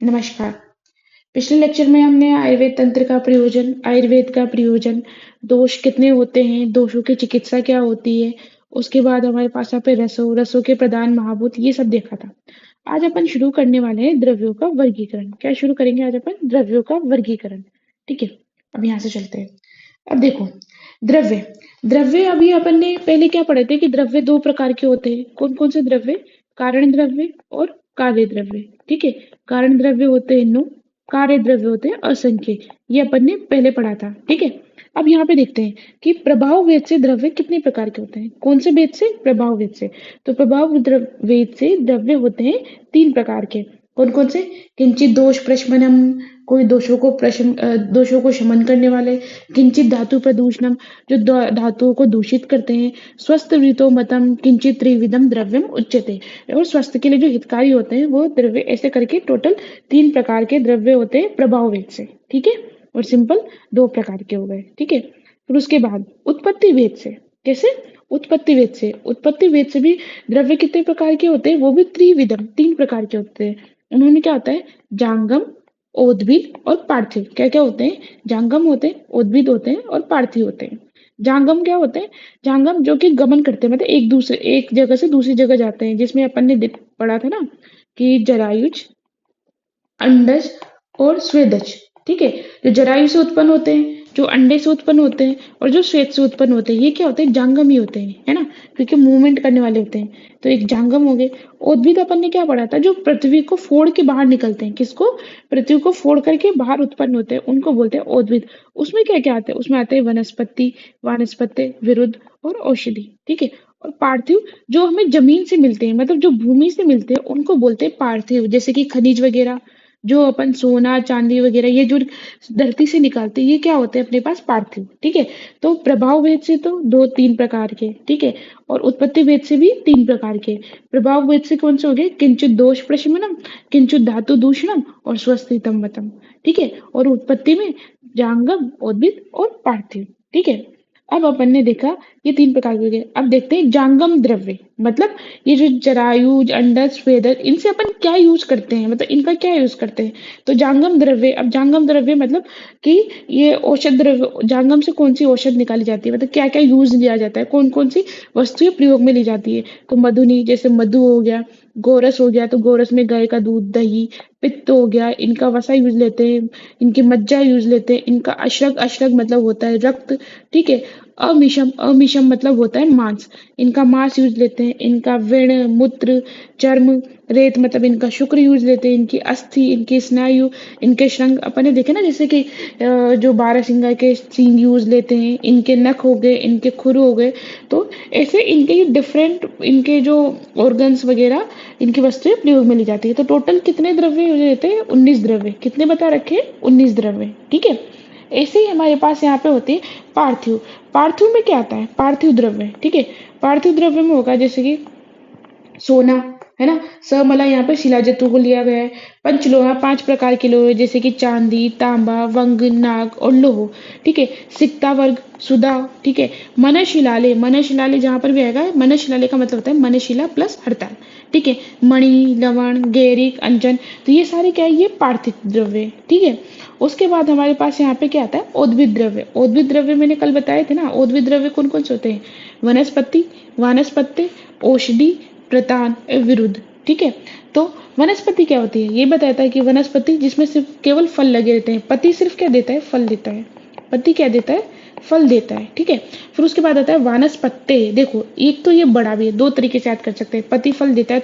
नमस्कार। पिछले लेक्चर में हमने आयुर्वेद का प्रयोजन, दोष कितने होते हैं, दोषों की चिकित्सा क्या होती है, उसके बाद हमारे पास यहाँ पे रसों के प्रधान महाभूत ये सब देखा था। आज अपन शुरू करने वाले हैं द्रव्यों का वर्गीकरण। क्या शुरू करेंगे आज अपन? द्रव्यों का वर्गीकरण। ठीक है, अब यहाँ से चलते हैं। अब देखो, द्रव्य द्रव्य अभी अपन ने पहले क्या पढ़े थे कि द्रव्य दो प्रकार के होते हैं। कौन कौन से द्रव्य? कारण द्रव्य और कार्य द्रव्य। ठीक है, कारण द्रव्य होते हैं 9, कार्य द्रव्य होते हैं असंख्य। ये अपन ने पहले पढ़ा था। ठीक है, अब यहाँ पे देखते हैं कि प्रभाव वेद से द्रव्य कितने प्रकार के होते हैं। कौन से वेद से? प्रभाव वेद से। तो वेद से द्रव्य होते हैं 3 प्रकार के। कौन कौन से? किंचित दोष प्रशमनम, कोई दोषों को शमन करने वाले। किंचित धातु प्रदूषणम, जो धातुओं को दूषित करते हैं। स्वस्थ वृतो मतम, किंचित त्रिविधम द्रव्यम उच्यते, और स्वस्थ के लिए जो हितकारी होते हैं वो द्रव्य। ऐसे करके टोटल 3 प्रकार के द्रव्य होते हैं प्रभाव वेद से। ठीक है, और सिंपल 2 प्रकार के हो गए। ठीक है, फिर उसके बाद उत्पत्ति वेद से। कैसे? उत्पत्ति वेद से भी द्रव्य कितने प्रकार के होते हैं? वो भी त्रिविधम, 3 प्रकार के होते हैं। उन्होंने क्या होता है? जांगम, ओदभिद और पार्थिव। क्या क्या होते हैं? जांगम होते हैं, ओदभिद होते हैं और पार्थिव होते हैं। जांगम क्या होते हैं? जांगम जो कि गमन करते हैं, मतलब एक जगह से दूसरी जगह जाते हैं, जिसमें अपन ने पढ़ा था ना कि जरायुज, अंडज और स्वेदज। ठीक है, जो जरायु से उत्पन्न होते हैं, जो अंडे से उत्पन्न होते हैं और जो श्वेत से उत्पन्न होते हैं, ये क्या होते हैं? जांगम ही होते हैं, है ना, क्योंकि मूवमेंट करने वाले होते हैं। तो एक जांगम हो गए। उद्भिद अपन ने क्या पढ़ा था? जो पृथ्वी को फोड़ के बाहर निकलते हैं। किसको? पृथ्वी को फोड़ करके बाहर उत्पन्न होते हैं, उनको बोलते हैं उद्भिद। उसमें क्या क्या आता है? उसमें आते हैं वनस्पति, वानस्पत्य, विरुद्ध और औषधि। ठीक है, और पार्थिव जो हमें जमीन से मिलते हैं, मतलब जो भूमि से मिलते हैं, उनको बोलते हैं पार्थिव। जैसे कि खनिज वगैरह, जो अपन सोना चांदी वगैरह ये जो धरती से निकालते हैं, ये क्या होते हैं अपने पास? पार्थिव। ठीक है, तो प्रभाव वेद से तो 2-3 प्रकार के। ठीक है, और उत्पत्ति वेद से भी 3 प्रकार के। प्रभाव वेद से कौन से हो गए? किंचित दोष प्रशमनम, किंचित धातु दूषणम और स्वस्थितम मतम। ठीक है, और उत्पत्ति में जांगम, उद्भिद और पार्थिव। ठीक है, अब अपन ने देखा ये 3 प्रकार के हो गए। अब देखते हैं जांगम द्रव्य, मतलब ये जो जरायु, अंडज, स्वेदज, इनसे अपन क्या यूज करते हैं, मतलब इनका क्या यूज करते हैं। तो जांगम द्रव्य, अब जांगम द्रव्य मतलब कि ये औषध द्रव्य, जांगम से कौन सी औषध निकाली जाती है, मतलब क्या क्या यूज लिया जाता है, कौन कौन सी वस्तुएं प्रयोग में ली जाती है। तो मधुनी, जैसे मधु हो गया। गोरस हो गया, तो गोरस में गाय का दूध, दही। पित्त हो गया, इनका वसा यूज लेते हैं। इनकी मज्जा यूज लेते हैं। इनका अशरक, अशरक मतलब होता है रक्त। ठीक है, अमिशम, अमिशम मतलब होता है मांस। इनका मांस यूज लेते हैं। इनका वेण, मूत्र, चर्म, रेत मतलब इनका शुक्र यूज लेते हैं। इनकी अस्थि, इनके स्नायु, इनके श्रृंग अपन ने देखे ना, जैसे कि जो बारहसिंगा के सींग यूज लेते हैं। इनके नख हो गए, इनके खुर हो गए। तो ऐसे इनके डिफरेंट, इनके जो ऑर्गन्स वगैरह, इनकी वस्तुएं प्रयोग में ली जाती है। तो टोटल कितने द्रव्य हो जाते हैं? 19 द्रव्य। कितने बता रखे? 19 द्रव्य। ठीक है, ऐसे ही हमारे पास यहाँ पे होती है पार्थिव। पार्थिव में क्या आता है? पार्थिव द्रव्य। ठीक है, पार्थिव द्रव्य में होगा जैसे कि सोना, है ना। समला यहाँ पे शिलाजतु को लिया गया है। पंचलोहा 5 प्रकार के लोहे, जैसे कि चांदी, तांबा, वंग, नाग और लोह। ठीक है, सिक्ता वर्ग, सुधा। ठीक है, मनशिलाले, मनशिलाले जहां पर भी आएगा, मनशिलाले का मतलब होता है मनशिला प्लस हड़ताल। ठीक है, मणि, लवण, गैरिक, अंजन। तो ये सारे क्या है? ये पार्थिव द्रव्य है। ठीक है, उसके बाद हमारे पास यहाँ पे क्या आता है? उद्भिद द्रव्य। उद्भिद द्रव्य मैंने कल बताए थे ना। उद्भिद द्रव्य कौन कौन से होते हैं? वनस्पति, वानस्पत्य, औषधि, प्रतान, विरुद्ध। ठीक है, तो वनस्पति क्या होती है? ये बताता है कि वनस्पति जिसमें सिर्फ केवल फल लगे रहते हैं। पति सिर्फ क्या देता है? फल देता है। पति क्या देता है? फल देता है। ठीक है, फिर उसके बाद आता है वानस्पत्य। देखो, एक तो ये बड़ा भी है, 2 तरीके से याद कर सकते हैं। पति फल देता है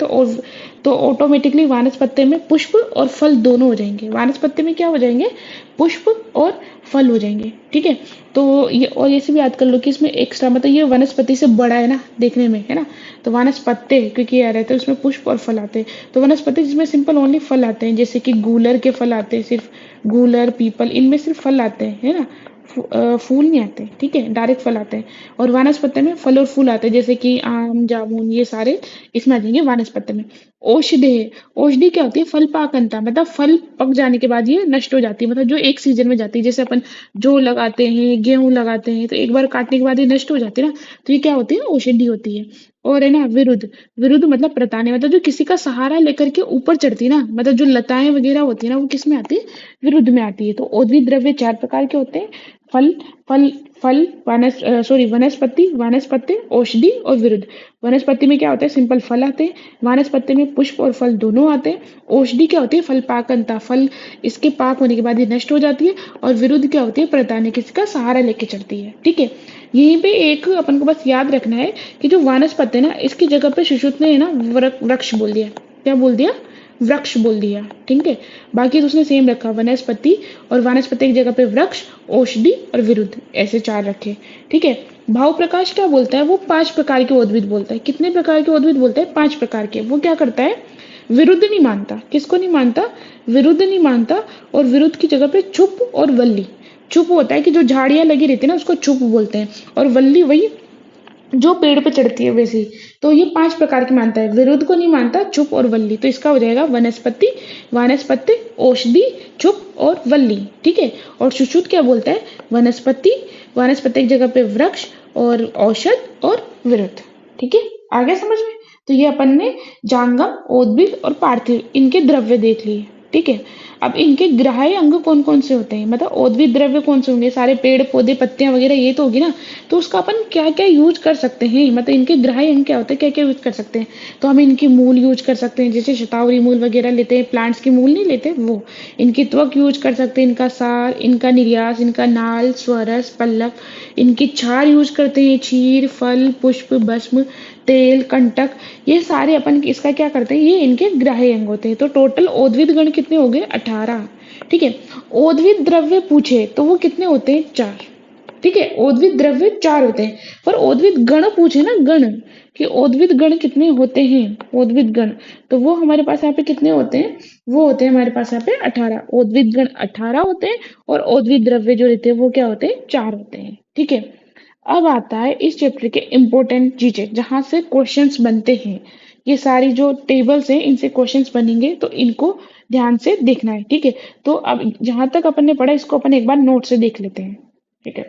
तो ऑटोमेटिकली वानस्पत्य में पुष्प और फल दोनों हो जाएंगे। वानस्पत्य में क्या हो जाएंगे? पुष्प और फल हो जाएंगे। ठीक है, तो ये, और ऐसे भी याद कर लो कि इसमें एक्स्ट्रा, मतलब ये वनस्पति से बड़ा है ना देखने में, है ना। तो वानस्पत्य क्योंकि यह रहता है उसमें पुष्प और फल आते हैं। तो वनस्पति जिसमें सिंपल ओनली फल आते हैं, जैसे कि गूलर के फल आते हैं, सिर्फ गूलर, पीपल, इनमें सिर्फ फल आते हैं, है ना। फूल नहीं आते। ठीक है, डायरेक्ट फल आते हैं। और वानस्पत्य में फल और फूल आते हैं, जैसे कि आम, जामुन, ये सारे इसमें आ जाएंगे वानस्पत्य में। औषधि, औषधि क्या होती है? फल पाकंता, मतलब फल पक जाने के बाद ये नष्ट हो जाती है, मतलब जो एक सीजन में जाती है। जैसे अपन जौ लगाते हैं, गेहूं लगाते हैं, तो एक बार काटने के बाद ये नष्ट हो जाती है ना, तो ये क्या होती है? औषधि होती है। और है ना विरुद्ध। विरुद्ध मतलब प्रताने, मतलब जो किसी का सहारा लेकर के ऊपर चढ़ती है ना, मतलब जो लताएं वगैरह होती है ना, वो किस में आती है? विरुद्ध में आती है। तो औद्भिद द्रव्य चार प्रकार के होते हैं। फल, फल फल वनस्पति, वानस्पत्य, औषधि और विरुद्ध। वनस्पति में क्या होता है? सिंपल फल आते हैं। वानस्पत्य में पुष्प और फल दोनों आते हैं। औषधि क्या होती है? फल पाकनता, फल इसके पाक होने के बाद ये नष्ट हो जाती है। और विरुद्ध क्या होती है? प्रताने, किसी का सहारा लेके चढ़ती है। ठीक है, यहीं पे एक अपन को बस याद रखना है कि जो वानस्पत्य है ना, इसकी जगह पे सुश्रुत ने है ना वृक्ष बोल दिया। क्या बोल दिया? वृक्ष बोल दिया। ठीक है, बाकी तो उसने सेम रखा, वनस्पति और वानस्पति की जगह पे वृक्ष, औषधि और विरुद्ध, ऐसे चार रखे। ठीक है, भाव प्रकाश क्या बोलता है? वो 5 प्रकार के उद्भिद बोलता है। कितने प्रकार के उद्भिद बोलता है? 5 प्रकार के। वो क्या करता है? विरुद्ध नहीं मानता। किसको नहीं मानता? विरुद्ध नहीं मानता। और विरुद्ध की जगह पे चुप और वल्ली। चुप होता है कि जो झाड़ियां लगी रहती है ना, उसको चुप बोलते हैं। और वल्ली वही जो पेड़ पे चढ़ती है वैसी। तो ये 5 प्रकार की मानता है, विरुद्ध को नहीं मानता, चुप और वल्ली। तो इसका हो जाएगा वनस्पति, वानस्पत्य, औषधि, चुप और वल्ली। ठीक है, और सुश्रुत क्या बोलता है? वनस्पति, वानस्पत्य की जगह पे वृक्ष और औषध और विरुद्ध। ठीक है, आ गया समझ में? तो ये अपन ने जांगम, उद्भिद और पार्थिव इनके द्रव्य देख लिए। ठीक है, अब इनके ग्राह्य अंग कौन कौन से होते हैं? मतलब उद्भिद द्रव्य कौन से होंगे? सारे पेड़ पौधे पत्तियां वगैरह ये तो होगी ना। तो उसका अपन क्या क्या यूज कर सकते हैं, मतलब इनके ग्राह्य अंग क्या होते हैं, क्या क्या यूज कर सकते हैं? तो हम इनकी मूल यूज कर सकते हैं, जैसे शतावरी मूल वगैरह लेते हैं, प्लांट्स की मूल नहीं लेते वो। इनकी त्वक यूज कर सकते हैं, इनका सार, इनका निर्यास, इनका नाल, स्वरस, पल्लव। इनकी क्षार यूज करते हैं, क्षीर, फल, पुष्प, भस्म, तेल, कंटक। ये सारे अपन इसका क्या करते हैं? ये इनके ग्राह्य अंग होते हैं। तो टोटल उद्भिद गण कितने हो गए? 18। ठीक है, उद्भिद द्रव्य पूछे तो वो कितने होते हैं? 4। ठीक है, उद्भिद द्रव्य 4 होते हैं। पर उद्भिद गण पूछे ना, गण, कि उद्भिद गण कितने होते हैं? उद्भिद गण, तो वो हमारे पास यहाँ पे कितने होते हैं? वो होते हैं हमारे पास यहाँ पे 18। उद्भिद गण 18 होते हैं। और उद्भिद द्रव्य जो रहते हैं वो क्या होते हैं? 4 होते हैं। ठीक है, अब आता है इस चैप्टर के इम्पोर्टेंट चीजें जहां से क्वेश्चंस बनते हैं। ये सारी जो टेबल्स हैं इनसे क्वेश्चंस बनेंगे, तो इनको ध्यान से देखना है। ठीक है, तो अब जहां तक अपन ने पढ़ा इसको अपन एक बार नोट से देख लेते हैं। ठीक है।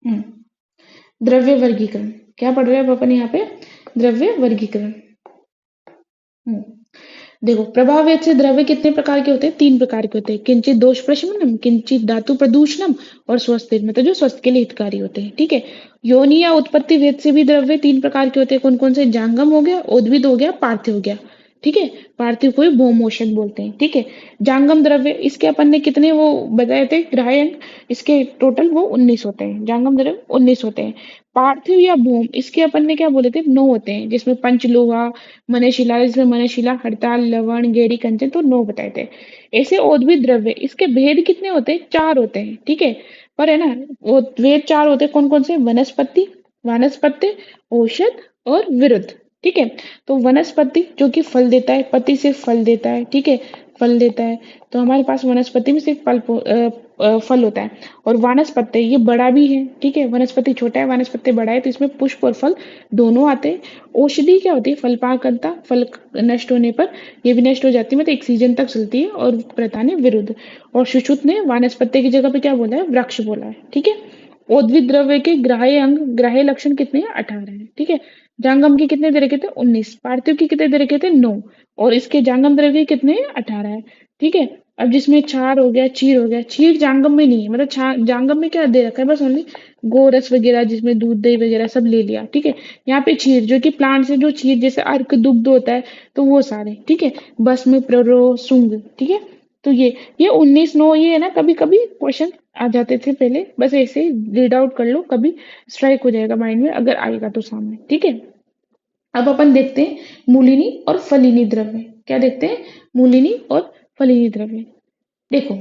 हम्म, द्रव्य वर्गीकरण। क्या पढ़ रहे हैं अब अपन यहाँ पे? द्रव्य वर्गीकरण। हम्म, देखो, प्रभाववेद से द्रव्य कितने प्रकार के होते हैं? 3 प्रकार के होते हैं। किंचित दोष प्रशमनम, किंचित धातु प्रदूषणम और स्वस्थ, मतलब जो स्वास्थ्य के लिए हितकारी होते हैं। ठीक है, योनि या उत्पत्ति भेद से भी द्रव्य 3 प्रकार के होते हैं। कौन कौन से? जांगम हो गया, उद्भिद हो गया, पार्थिव हो गया। ठीक है, पार्थिव को ही भौमोषक बोलते हैं। ठीक है, जांगम द्रव्य इसके अपन ने कितने वो बताए थे ग्राह्य अंग? इसके टोटल वो 19 होते हैं। जांगम द्रव्य 19 होते हैं। पार्थिव या भौम इसके अपन ने क्या बोले थे? 9 होते हैं, जिसमें पंचलोहा, मनशिला, इसमें मनशिला, हड़ताल, लवण, गेरी, कंचन, तो 9 बताए थे। ऐसे उद्भिद द्रव्य इसके भेद कितने होते हैं? 4 होते हैं। ठीक है, पर है ना, वो भेद 4 होते हैं। कौन कौन से? वनस्पति, वानस्पत्य, औषध और विरुद्ध। ठीक है, तो वनस्पति जो कि फल देता है, पति से फल देता है। ठीक है, फल देता है। तो हमारे पास वनस्पति में सिर्फ फल होता है। और वानस्पत्य ये बड़ा भी है। ठीक है, वनस्पति छोटा है, वानस्पत्य बड़ा है, तो इसमें पुष्प और फल दोनों आते हैं। औषधि क्या होती है? फल पाकता, फल नष्ट होने पर ये भी नष्ट हो जाती है, मतलब एक सीजन तक चलती है। और प्रथा ने विरुद्ध। और सुश्रुत ने वानस्पत्य की जगह पे क्या बोला है? वृक्ष बोला है। ठीक है, उद्भिद द्रव्य के ग्राह्य अंग, ग्राह्य लक्षण कितने हैं? 18 है। ठीक है, जांगम के कितने दे रखे थे? 19। पार्थिव के कितने दे रखे थे? 9। और इसके जांगम द्रव्य के कितने हैं? 18 है। ठीक है, अब जिसमें क्षार हो गया, चीर हो गया। चीर जांगम में नहीं है, मतलब जांगम में क्या दे रखा है? बस ओनली गोरस वगैरह, जिसमें दूध दही वगैरह सब ले लिया। ठीक है, यहाँ पे चीर जो कि प्लांट से जो चीर जैसे अर्क दुग्ध होता है, तो वो सारे। ठीक है, भस्म, प्ररो, सुंग। ठीक है, तो ये 19 9 ये है ना, कभी कभी क्वेश्चन आ जाते थे पहले, बस ऐसे ही रीड आउट कर लो, कभी स्ट्राइक हो जाएगा माइंड में अगर आएगा तो सामने। ठीक है, अब अपन देखते हैं मूलिनी और फलिनी द्रव्य। क्या देखते हैं? मूलिनी और फलिनी द्रव्य। देखो,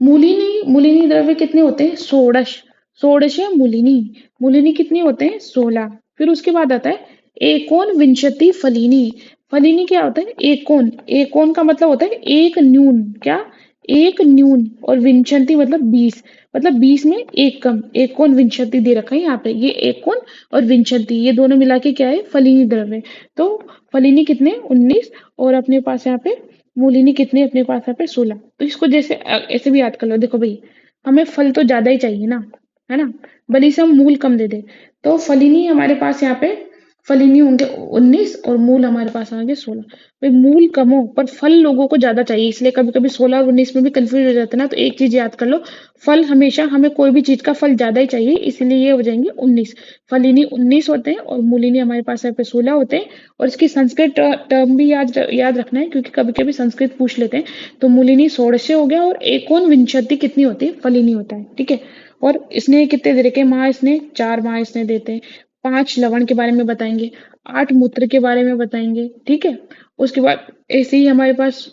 मूलिनी मूलिनी द्रव्य कितने होते हैं? षोडश। षोडश है मूलिनी। मूलिनी कितने होते हैं? 16। फिर उसके बाद आता है एकोन विंशति फलिनी। फलिनी क्या होता है? एकोन। एकोन का मतलब होता है एक न्यून। क्या? एक न्यून। और विंशति मतलब 20, मतलब 20 में एक कम। एकोन विंशति दे रखा है यहाँ पे। ये एकोन और विंशति ये दोनों मिला के क्या है? फलिनी द्रव्य। तो फलिनी कितने? 19। और अपने पास यहाँ पे मूलिनी कितने अपने पास यहाँ पे 16। तो इसको जैसे ऐसे भी याद कर लो। देखो भाई, हमें फल तो ज्यादा ही चाहिए ना, है ना, भले से हम मूल कम दे दे। तो फलिनी हमारे पास यहाँ पे, फलिनी होंगे 19 और मूल हमारे पास आएंगे 16। भाई मूल कम हो पर फल लोगों को ज्यादा चाहिए, इसलिए कभी कभी 16 और 19 में भी कंफ्यूज हो जाता है ना। तो एक चीज याद कर लो, फल हमेशा, हमें कोई भी चीज का फल ज्यादा ही चाहिए, इसलिए ये हो जाएंगे 19। फलिनी 19 होते हैं और मूलिनी हमारे पास यहाँ पे 16 होते हैं। और इसकी संस्कृत टर्म भी याद याद रखना है, क्योंकि कभी कभी संस्कृत पूछ लेते हैं। तो मूलिनी 16 हो गया, और एकोन विंशति कितनी होती है, फलिनी होता है, ठीक है। और इसने कितने दे रखे माँ, इसने 4 माँ इसने देते हैं। 5 लवण के बारे में बताएंगे, 8 मूत्र के बारे में बताएंगे, ठीक है। उसके बाद ऐसे ही हमारे पास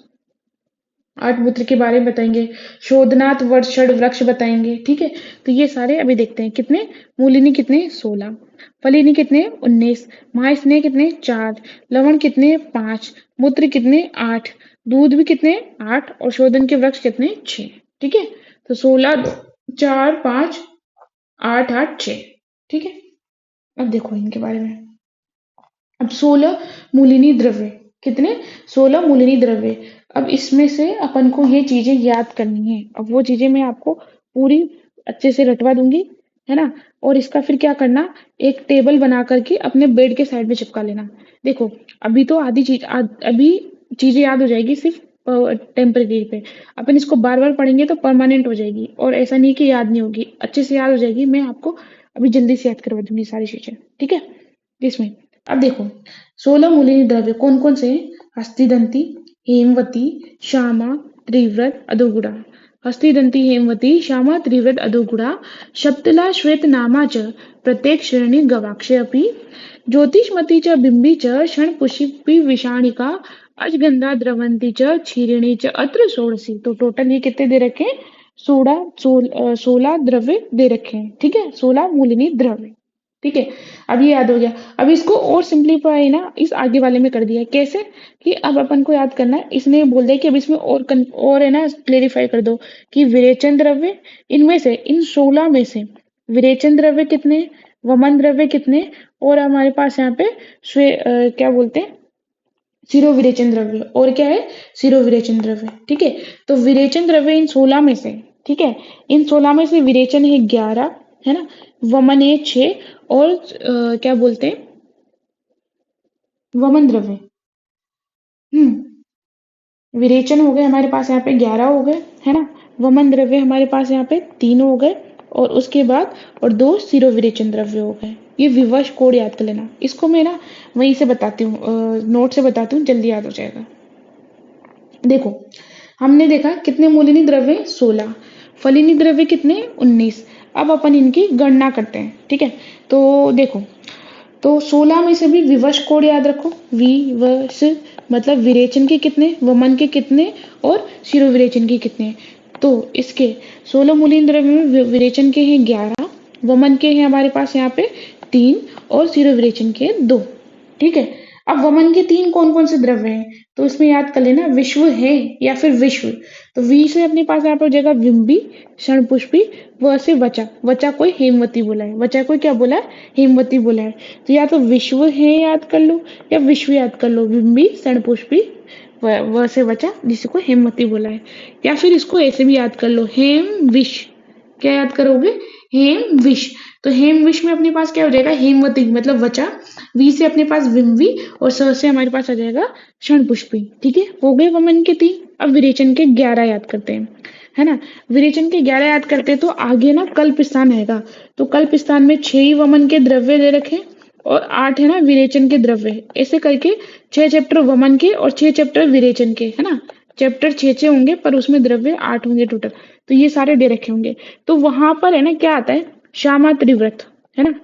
8 मूत्र के बारे में बताएंगे, शोधनाथ वर्षण वृक्ष बताएंगे, ठीक है। तो ये सारे अभी देखते हैं कितने, मूलिनी कितने 16, फलिनी कितने 19, महास्नेह कितने 4, लवण कितने 5, मूत्र कितने 8, दूध भी कितने 8, और शोधन के वृक्ष कितने 6, ठीक है। तो 16 4 5 8 8 6, ठीक है। अब देखो इनके बारे में। अब 16 मूलिनी द्रव्य कितने, 16 मूलिनी द्रव्य। अब इसमें से अपन को ये चीजें याद करनी है। अब वो चीजें मैं आपको पूरी अच्छे से रटवा दूंगी, है ना। और इसका फिर क्या करना, एक टेबल बना करके अपने बेड के साइड में चिपका लेना। देखो अभी तो आधी चीज अभी चीजें याद हो जाएगी सिर्फ टेम्परेरी पे। अपन इसको बार बार पढ़ेंगे तो परमानेंट हो जाएगी, और ऐसा नहीं कि याद नहीं होगी, अच्छे से याद हो जाएगी। मैं आपको अभी जल्दी से याद करवा दूंगी सारी चीजें, ठीक है। इसमें अब देखो 16 मूलिनी द्रव्य कौन कौन से हैं, हस्तिदंती, हेमवती, श्यामा, त्रिव्रत, अधोगुड़ा। हस्तिदंती, हेमवती, श्यामा, त्रिव्रत, अधोगुड़ा, शप्तला, श्वेतनामा च प्रत्येक श्रेणी गवाक्षे अपि ज्योतिषमती च बिंबी च क्षणपुष्पी विषाणिका अजगंधा द्रवंती च क्षीरिणी च अत्र षोडशी। तो टोटल ये कितने दे रखे हैं, 16 द्रव्य दे रखे हैं, ठीक है, 16 मूलिनी द्रव्य, ठीक है। अब ये याद हो गया। अब इसको और सिंप्लीफाई ना इस आगे वाले में कर दिया है। कैसे, कि अब अपन को याद करना है, इसने बोल दिया कि अब इसमें और है ना क्लेरिफाई कर दो कि विरेचन द्रव्य, इनमें से इन 16 में से विरेचन द्रव्य कितने, वमन द्रव्य कितने, और हमारे पास यहाँ पे क्या बोलते हैं, सिरो विरेचन द्रव्य, और क्या है, सिरो विरेचन द्रव्य, ठीक है। तो विरेचन द्रव्य इन 16 में से, ठीक है, इन 16 में से विरेचन है 11, है ना, वमन है 6, और क्या बोलते हैं, वमन द्रव्य, विरेचन हो गए हमारे पास यहाँ पे 11 हो गए, है ना, वमन द्रव्य हमारे पास यहाँ पे 3 हो गए, और उसके बाद और 2 सिरो विरेचन द्रव्य हो गए। ये विवश कोड याद कर लेना, इसको मैं ना वहीं से बताती हूँ, नोट से बताती हूँ, जल्दी याद हो जाएगा। देखो हमने देखा कितने मूलिनी द्रव्य 16, फलिनी द्रव्य कितने 19। अब अपन इनकी गणना करते हैं, ठीक है। तो देखो, तो 16 में से भी विवश कोड याद रखो, विवश मतलब विरेचन के कितने, वमन के कितने, और शिरो विरेचन के कितने। तो इसके 16 मूलिन द्रव्य में विरेचन के हैं 11, वमन के हैं हमारे पास यहाँ पे 3, और शिरो विरेचन के 2, ठीक है। अब वमन के 3 कौन कौन से द्रव्य हैं, तो इसमें याद कर लेना, विश्व है या फिर विश्व। तो वी से अपने पास यहाँ पर हो जाएगा विम्बी, क्षणपुष्पी, व से वचा, वचा कोई हेमवती बोला है, वचा कोई क्या बोला है, हेमवती बोला है। तो या तो विश्व है याद कर लो, या विश्व याद कर लो, बिंबी क्षणपुष्पी व से वचा, जिसको हेमवती बोला है। या फिर इसको ऐसे भी याद कर लो, हेम विष, क्या याद करोगे, हेम विष। तो हेम विष में अपने पास क्या हो जाएगा, हेमवती मतलब वचा, वी से अपने पास विम्बी, और स से हमारे पास आ जाएगा क्षणपुष्पी, ठीक है। हो गए वमन के 3। अब विरेचन के 11 याद करते हैं, है ना। विरेचन के 11 याद करते हैं, तो आगे ना कल्प स्थान आएगा। तो कल्प स्थान में 6 ही वमन के द्रव्य दे रखे, और 8 है ना विरेचन के द्रव्य। ऐसे करके 6 चैप्टर वमन के और 6 चैप्टर विरेचन के, है ना। चैप्टर 6 होंगे पर उसमें द्रव्य 8 होंगे टोटल। तो ये सारे दे रखे होंगे। तो वहां पर है ना क्या आता है, श्यामा त्रिव्रत, है ना।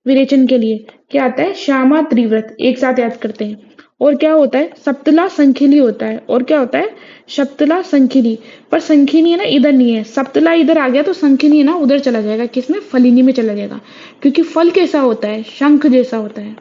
विरेचन के लिए क्या आता है, श्यामा त्रिव्रत, एक साथ याद करते हैं। और क्या होता है, सप्तला संखिली होता है। और क्या होता है, सप्तला संखिली। पर संखिनी है ना इधर नहीं है, सप्तला इधर आ गया तो संखिनी है ना उधर चला जाएगा, किसमें, फलिनी में चला जाएगा। क्योंकि फल कैसा होता है, शंख जैसा होता है।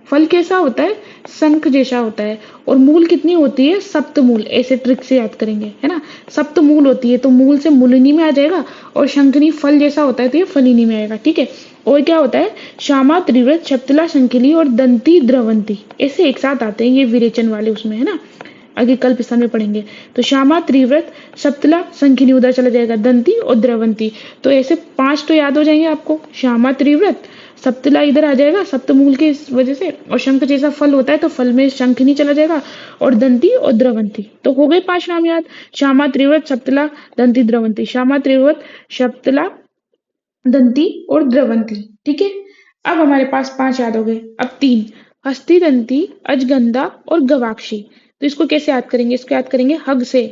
फल कैसा होता है, शंख जैसा होता है। और मूल कितनी होती है, सप्तमूल। ऐसे ट्रिक से याद करेंगे, है ना। सप्तमूल होती है, तो मूल से मूलिनी में आ जाएगा, और शंखनी फल जैसा होता है तो ये फलिनी में आएगा, ठीक है। और क्या होता है, श्यामा त्रिव्रत, शप्तला संकिली और दंती द्रवंती, ऐसे एक साथ आते हैं ये विरेचन वाले उसमें, है ना। आगे कल्प स्थान में पढ़ेंगे। तो श्यामा, त्रिव्रत, सप्तला, शंखिनी उधर चला जाएगा, दंती और द्रवंती। तो ऐसे 5 तो याद हो जाएंगे आपको, श्यामा, त्रिव्रत, सप्तला इधर आ जाएगा सप्तमूल की वजह से, और शंख जैसा फल होता है तो फल में शंखिनी चला जाएगा, और दंती और द्रवंती। तो हो गए 5 नाम याद, श्यामा, त्रिव्रत, सप्तला, दंती, द्रवंती। श्यामा, त्रिव्रत, सप्तला, दंती और द्रवंती। ठीक है, अब हमारे पास 5 याद हो गए। अब 3, हस्ती, दंती, अजगंधा और गवाक्षी। तो इसको कैसे याद करेंगे, इसको याद करेंगे हग से,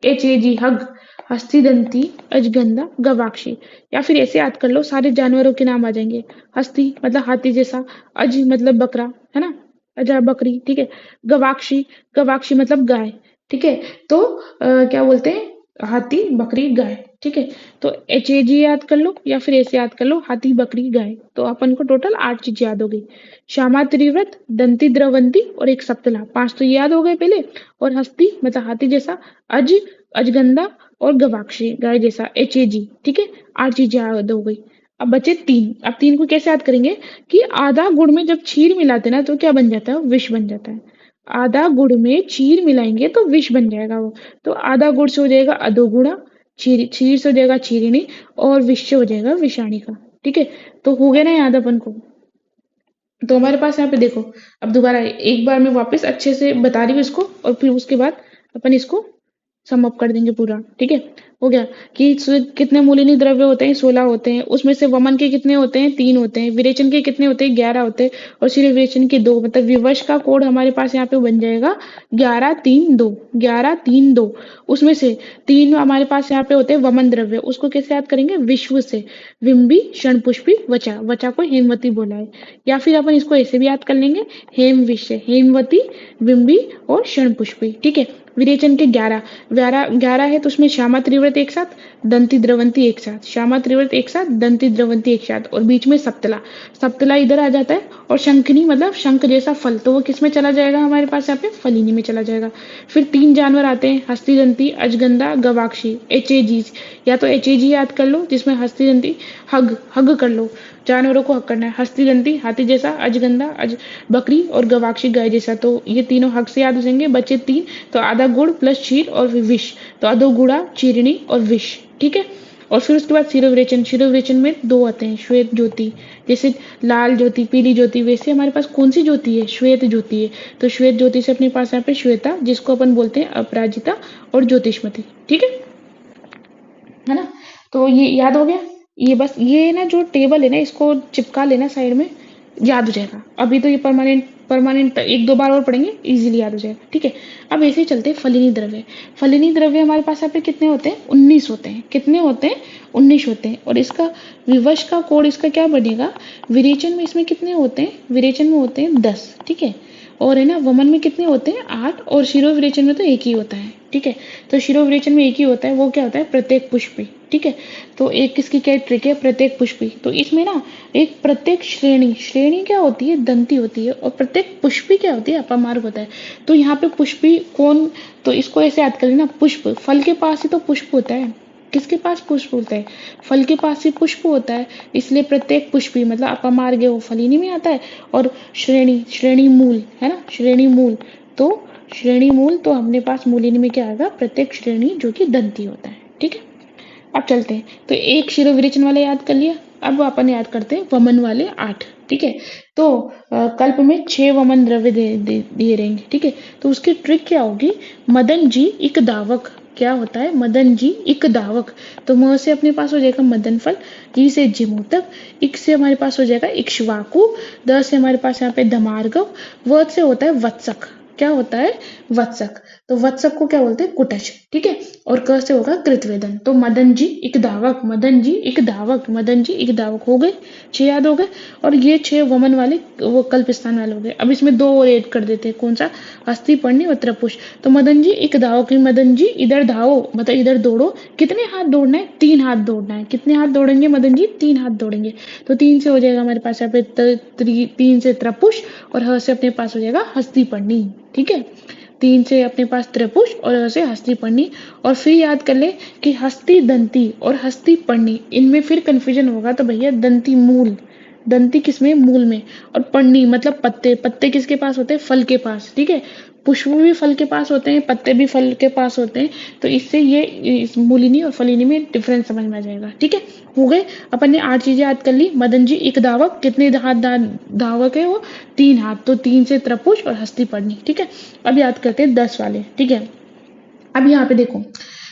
HAG, हग। हस्ती, दंती, अजगंधा, गवाक्षी। या फिर ऐसे याद कर लो, सारे जानवरों के नाम आ जाएंगे। हस्ती मतलब हाथी जैसा, अज मतलब बकरा, है ना, अजा बकरी, ठीक है। गवाक्षी, गवाक्षी मतलब गाय, ठीक है। तो क्या बोलते हैं, हाथी, बकरी, गाय, ठीक है। तो HAG याद कर लो या फिर ऐसे याद कर लो, हाथी, बकरी, गाय। तो अपन को टोटल 8 चीज याद हो गई। श्यामा, त्रिव्रत, दंती, द्रवंती और एक सप्तला, 5 तो याद हो गए पहले। और हस्ती मतलब हाथी जैसा, अज, अजगंधा और गवाक्षी गाय जैसा, HAG, ठीक है। 8 चीज याद हो गई। अब बचे 3। अब 3 को कैसे याद करेंगे कि आधा गुड़ में जब क्षीर मिलाते ना तो क्या बन जाता है, विष बन जाता है। आधा गुड़ में क्षीर मिलाएंगे तो विष बन जाएगा वो। तो आधा गुड़ से हो जाएगा अधोगुणा, क्षीर से हो जाएगा क्षीरिणी, और विष से हो जाएगा विषाणिका। ठीक है, तो हो गया ना याद अपन को। तो हमारे पास यहाँ पे देखो, अब दोबारा एक बार मैं वापस अच्छे से बता रही हूँ इसको, और फिर उसके बाद अपन इसको सम अप कर देंगे पूरा। ठीक है, हो गया कि कितने मूलनी द्रव्य होते हैं, 16 होते हैं। उसमें से वमन के कितने होते हैं, 3 होते हैं। विरेचन के कितने होते हैं, 11 होते हैं। और सिर्फ विरेचन के 2, मतलब विवश का कोड हमारे पास यहाँ पे बन जाएगा 11 3 2, 11 3 2। उसमें से 3 हमारे पास यहाँ पे होते हैं वमन द्रव्य, उसको कैसे याद करेंगे, विश्व से, विम्बी, क्षणपुष्पी, वचा। वचा को हेमवती बोला है। या फिर अपन इसको ऐसे भी याद कर लेंगे, हेम विश्व, हेमवती, विम्बी और क्षणपुष्पी। ठीक है, विरेचन के 11 है, तो उसमें श्यामा, त्रिव्रत एक साथ, दंती, द्रवंती एक साथ, श्यामा, त्रिव्रत एक साथ, दंती, द्रवंती एक साथ, और बीच में सप्तला। सप्तला इधर आ जाता है। और शंखनी मतलब शंख जैसा फल, तो वो किस में चला जाएगा हमारे पास यहाँ पे, फलिनी में चला जाएगा। फिर 3 जानवर आते हैं, हस्ती, दंती, अजगंधा, गवाक्षी, HAG। या तो HAG याद कर लो, जिसमें हस्ती, दंती, हग कर लो, जानवरों को हक करना है। हस्ती, दंती हाथी जैसा, अजगंधा बकरी, और गवाक्षी गाय जैसा। तो ये तीनों हक से याद हो जाएंगे। बचे 3, तो आधा गुड़ प्लस क्षीर और विष, तो अधोगुड़ा, क्षीरिणी और विष। ठीक है, और फिर उसके बाद शिरोविरेचन। शिरोविरेचन में 2 आते हैं, श्वेत ज्योति, जैसे लाल ज्योति, पीली ज्योति, वैसे हमारे पास कौन सी ज्योति है, श्वेत ज्योति है। तो श्वेत ज्योति से अपने पास यहाँ पे श्वेता, जिसको अपन बोलते हैं अपराजिता, और ज्योतिष्मती। ठीक है ना। तो ये याद हो गया। ये बस ये ना जो टेबल है ना, इसको चिपका लेना साइड में, याद हो जाएगा। अभी तो ये परमानेंट 1-2 बार और पढ़ेंगे, इजीली याद हो जाएगा। ठीक है, अब ऐसे ही चलते हैं फलिनी द्रव्य। फलिनी द्रव्य हमारे पास यहाँ पे कितने होते हैं, 19 होते हैं। कितने होते हैं, 19 होते हैं। और इसका विवश का कोड इसका क्या बनेगा, विरेचन में इसमें कितने होते हैं, विरेचन में होते हैं 10। ठीक है, और है ना वमन में कितने होते हैं, 8। और शिरोविरेचन में तो एक ही होता है। ठीक है, तो शिरोविरेचन में एक ही होता है, वो क्या होता है, प्रत्येक पुष्पी। ठीक है, तो एक किसकी क्या ट्रिक है, प्रत्येक पुष्पी। तो इसमें ना एक प्रत्येक श्रेणी क्या होती है, दंती होती है, और प्रत्येक पुष्पी क्या होती है, अपमार्ग होता है। तो यहाँ पे पुष्पी कौन, तो इसको ऐसे याद कर लेना, पुष्प, फल के पास ही तो पुष्प होता है। किसके पास पुष्प होता है, फल के पास ही पुष्प होता है। इसलिए प्रत्येक पुष्पी मतलब अपमार्ग है, वो फलिनी में आता है। और श्रेणी मूल है ना, श्रेणी मूल, तो श्रेणी मूल, तो अपने पास मूलिनी में क्या आएगा, प्रत्येक श्रेणी, जो कि दंती होता है। ठीक है, अब चलते हैं। तो एक शिरोविरेचन वाला याद कर लिया। अब अपन याद करते हैं वमन वाले 8। ठीक है, तो कल्प में 6 वमन द्रव्य दिए रहेंगे। ठीक है, तो उसकी ट्रिक क्या होगी, मदन जी इक दावक। क्या होता है, मदन जी इक दावक। तो म से अपने पास हो जाएगा मदन फल, जी से जिमूतक, इक से हमारे पास हो जाएगा इक्ष्वाकु, द से हमारे पास यहाँ पे दमार्गव, व से होता है वत्सक। क्या होता है, वत्सक। तो वत्सक को क्या बोलते हैं, कुटज। ठीक है, और क से होगा कृतवेदन। तो मदन जी इक दावक, मदन जी इक दावक, मदन जी इक दावक हो गए, 6 याद हो गए। और ये 6 वमन वाले वो कल्प स्थान वाले हो गए। अब इसमें 2 और ऐड कर देते हैं, कौन सा, हस्ती, पर्णी और त्रपुष। तो मदन जी इक दावक, मदन जी इधर धावो मतलब इधर दौड़ो। कितने हाथ दौड़ना है, 3 हाथ दौड़ना है। कितने हाथ दौड़ेंगे मदन जी, 3 हाथ दौड़ेंगे। तो 3 से हो जाएगा हमारे पास यहाँ पे 3 से त्रपुष, और ह से अपने पास हो जाएगा हस्ती, पर्णी। ठीक है, 3 से अपने पास त्रिपुष और ह से हस्ती, पर्णी। और फिर याद कर ले कि हस्ती, दंती और हस्ती, पर्णी, इनमें फिर कंफ्यूजन होगा तो भैया दंती मूल, दंती किसमें, मूल में, और पर्णी मतलब पत्ते। पत्ते किसके पास होते हैं, फल के पास। ठीक है, पुष्प भी फल के पास होते हैं, पत्ते भी फल के पास होते हैं। तो इससे ये इस मूलिनी और फलिनी में डिफरेंस समझ में आ जाएगा। ठीक है, हो गए। अपन ने 8 चीजें याद कर ली। मदन जी एक धावक, कितने हाथ धावक है वो? 3 हाथ, तो 3 से त्रपुष और हस्ती पढ़नी। ठीक है, अब याद करते हैं 10 वाले। ठीक है, अब यहाँ पे देखो,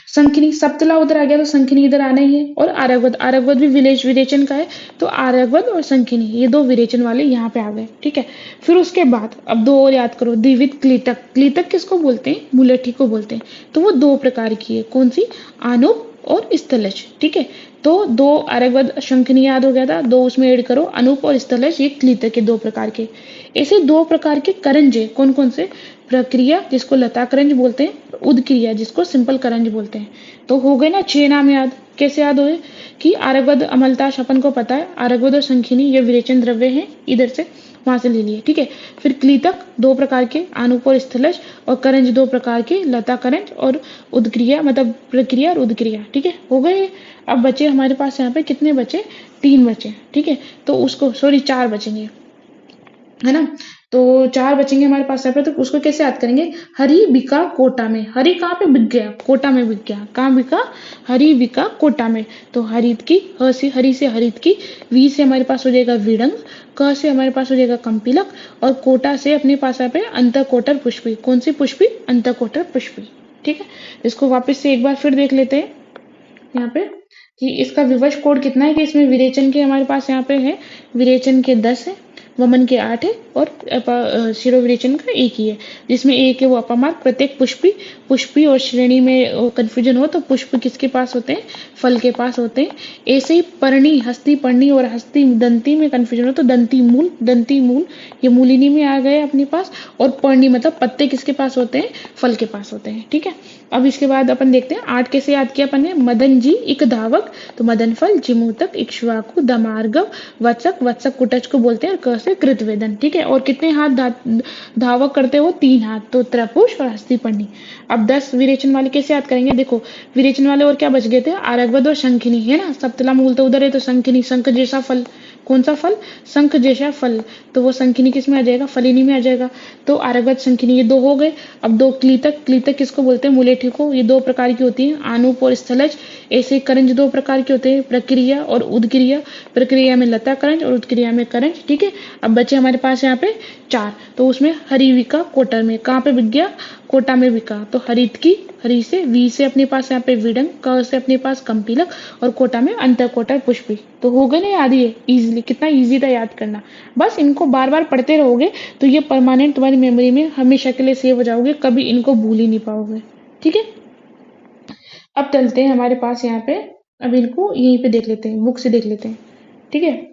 संखनी सप्तला उधर आ गया तो संखनी इधर आना ही है। और आरगवद, आरगवद भी विरेचन का है, तो आरगवद और संखनी ये दो विरेचन वाले यहाँ पे आ गए। ठीक है, फिर उसके बाद अब दो और याद करो, द्विविध क्लीटक। क्लीटक किसको बोलते हैं? मुलेठी को बोलते हैं। तो वो दो प्रकार की है, कौन सी? आनुप और स्थलज। ठीक है, तो दो आरगवद शंखनी याद हो गया था, दो उसमें ऐड करो, अनूप और स्थलज, ये क्लीटक के दो प्रकार के। ऐसे दो प्रकार के करंज है, कौन कौन से? प्रक्रिया जिसको लता करंज बोलते हैं, उदक्रिया जिसको सिंपल करंज बोलते हैं। तो हो गए ना 6 नाम याद। कैसे याद हुए? कि आरगवद अमलताश अपन को पता है, आरगवद और शंखिनी ये विरेचन द्रव्य हैं, इधर से वहां से ले लिए। ठीक है, फिर क्लीतक दो प्रकार के, आनुप और स्थलज, और करंज दो प्रकार के, लता करंज और उदक्रिया, मतलब प्रक्रिया और उदक्रिया। ठीक है, हो गए। अब बचे हमारे पास यहाँ पे कितने बचे? 3 बचे। ठीक है, तो उसको सॉरी 4 बचेंगे, है ना। तो 4 बचेंगे हमारे पास यहाँ पे, तो उसको कैसे याद करेंगे? हरि बिका कोटा में। हरि कहाँ पे बिक गया? कोटा में बिक गया। कहाँ बिका? हरि बिका कोटा में। तो हरित की, हरि से हरित की, वी से हमारे पास हो जाएगा विडंग, क से हमारे पास हो जाएगा कंपिलक, और कोटा से अपने पास यहाँ पे अंतकोटर पुष्पी। कौन सी पुष्पी? अंतकोटर पुष्पी। ठीक है, इसको वापस से एक बार फिर देख लेते हैं यहाँ पे कि इसका विवश कोड कितना है। कि इसमें विरेचन के हमारे पास यहाँ पे है, विरेचन के 10 है, वमन के 8 है, और शिरोविरेचन का 1 ही है। जिसमें एक है वो अपमार्ग, प्रत्येक पुष्पी। पुष्पी और श्रेणी में कंफ्यूजन हो तो पुष्प किसके पास होते हैं? फल के पास होते हैं। ऐसे ही पर्णी, हस्ती पर्णी और हस्ती दंती में कंफ्यूजन हो तो दंती मूल, दंती मूल ये मूलिनी में आ गए अपने पास। और पर्णी मतलब पत्ते किसके पास होते हैं? फल के पास होते हैं। ठीक है, अब इसके बाद अपन देखते हैं 8 कैसे याद किया अपन ने। मदन जी एक धावक, तो मदन फल, जिमूतक, इक्ष्वाकु, दमार्गव, वत्सक, वत्सक कुटच को बोलते हैं, और क से कृतवेदन। ठीक है, और कितने हाथ धावक करते हो? 3 हाथ, तो त्रपुष और हस्तिपर्णी। अब 10 विरेचन वाले कैसे याद करेंगे? देखो, विरेचन वाले और क्या बच गए थे? आरगवद और शंखिनी, है ना। सप्तला मूल तो उधर है, तो शंखिनी, शंख जैसा फल। कौन सा फल? शंख जैसा फल। तो वो शंखिनी किस में आ जाएगा? फलिनी में आ जाएगा। तो आरगवद शंखिनी ये दो हो गए। अब दो क्लीतक, क्लीतक किसको बोलते हैं? मुलेठी को। ये दो प्रकार की होती है, आनुप और स्थलज। ऐसे करंज दो प्रकार के होते हैं, प्रक्रिया और उदक्रिया। प्रक्रिया में लता करंज और उदक्रिया में करंज। ठीक है, अब बचे हमारे पास यहाँ पे 4, तो उसमें हरिविका कोटर में। कहाँ पे बिक गया? कोटा में बिका। तो हरित की, हरि से, वी से अपने पास यहाँ पे विडंग, क से अपने पास कंपिलक, और कोटा में अंतकोटर पुष्पी। तो हो गए ना याद? ये इजीली, कितना इजी था याद करना। बस इनको बार बार पढ़ते रहोगे तो ये परमानेंट तुम्हारी मेमोरी में हमेशा के लिए सेव हो जाओगे, कभी इनको भूल ही नहीं पाओगे। ठीक है, अब चलते हैं हमारे पास यहाँ पे, अब इनको यहीं पे देख लेते हैं, बुक से देख लेते हैं। ठीक है,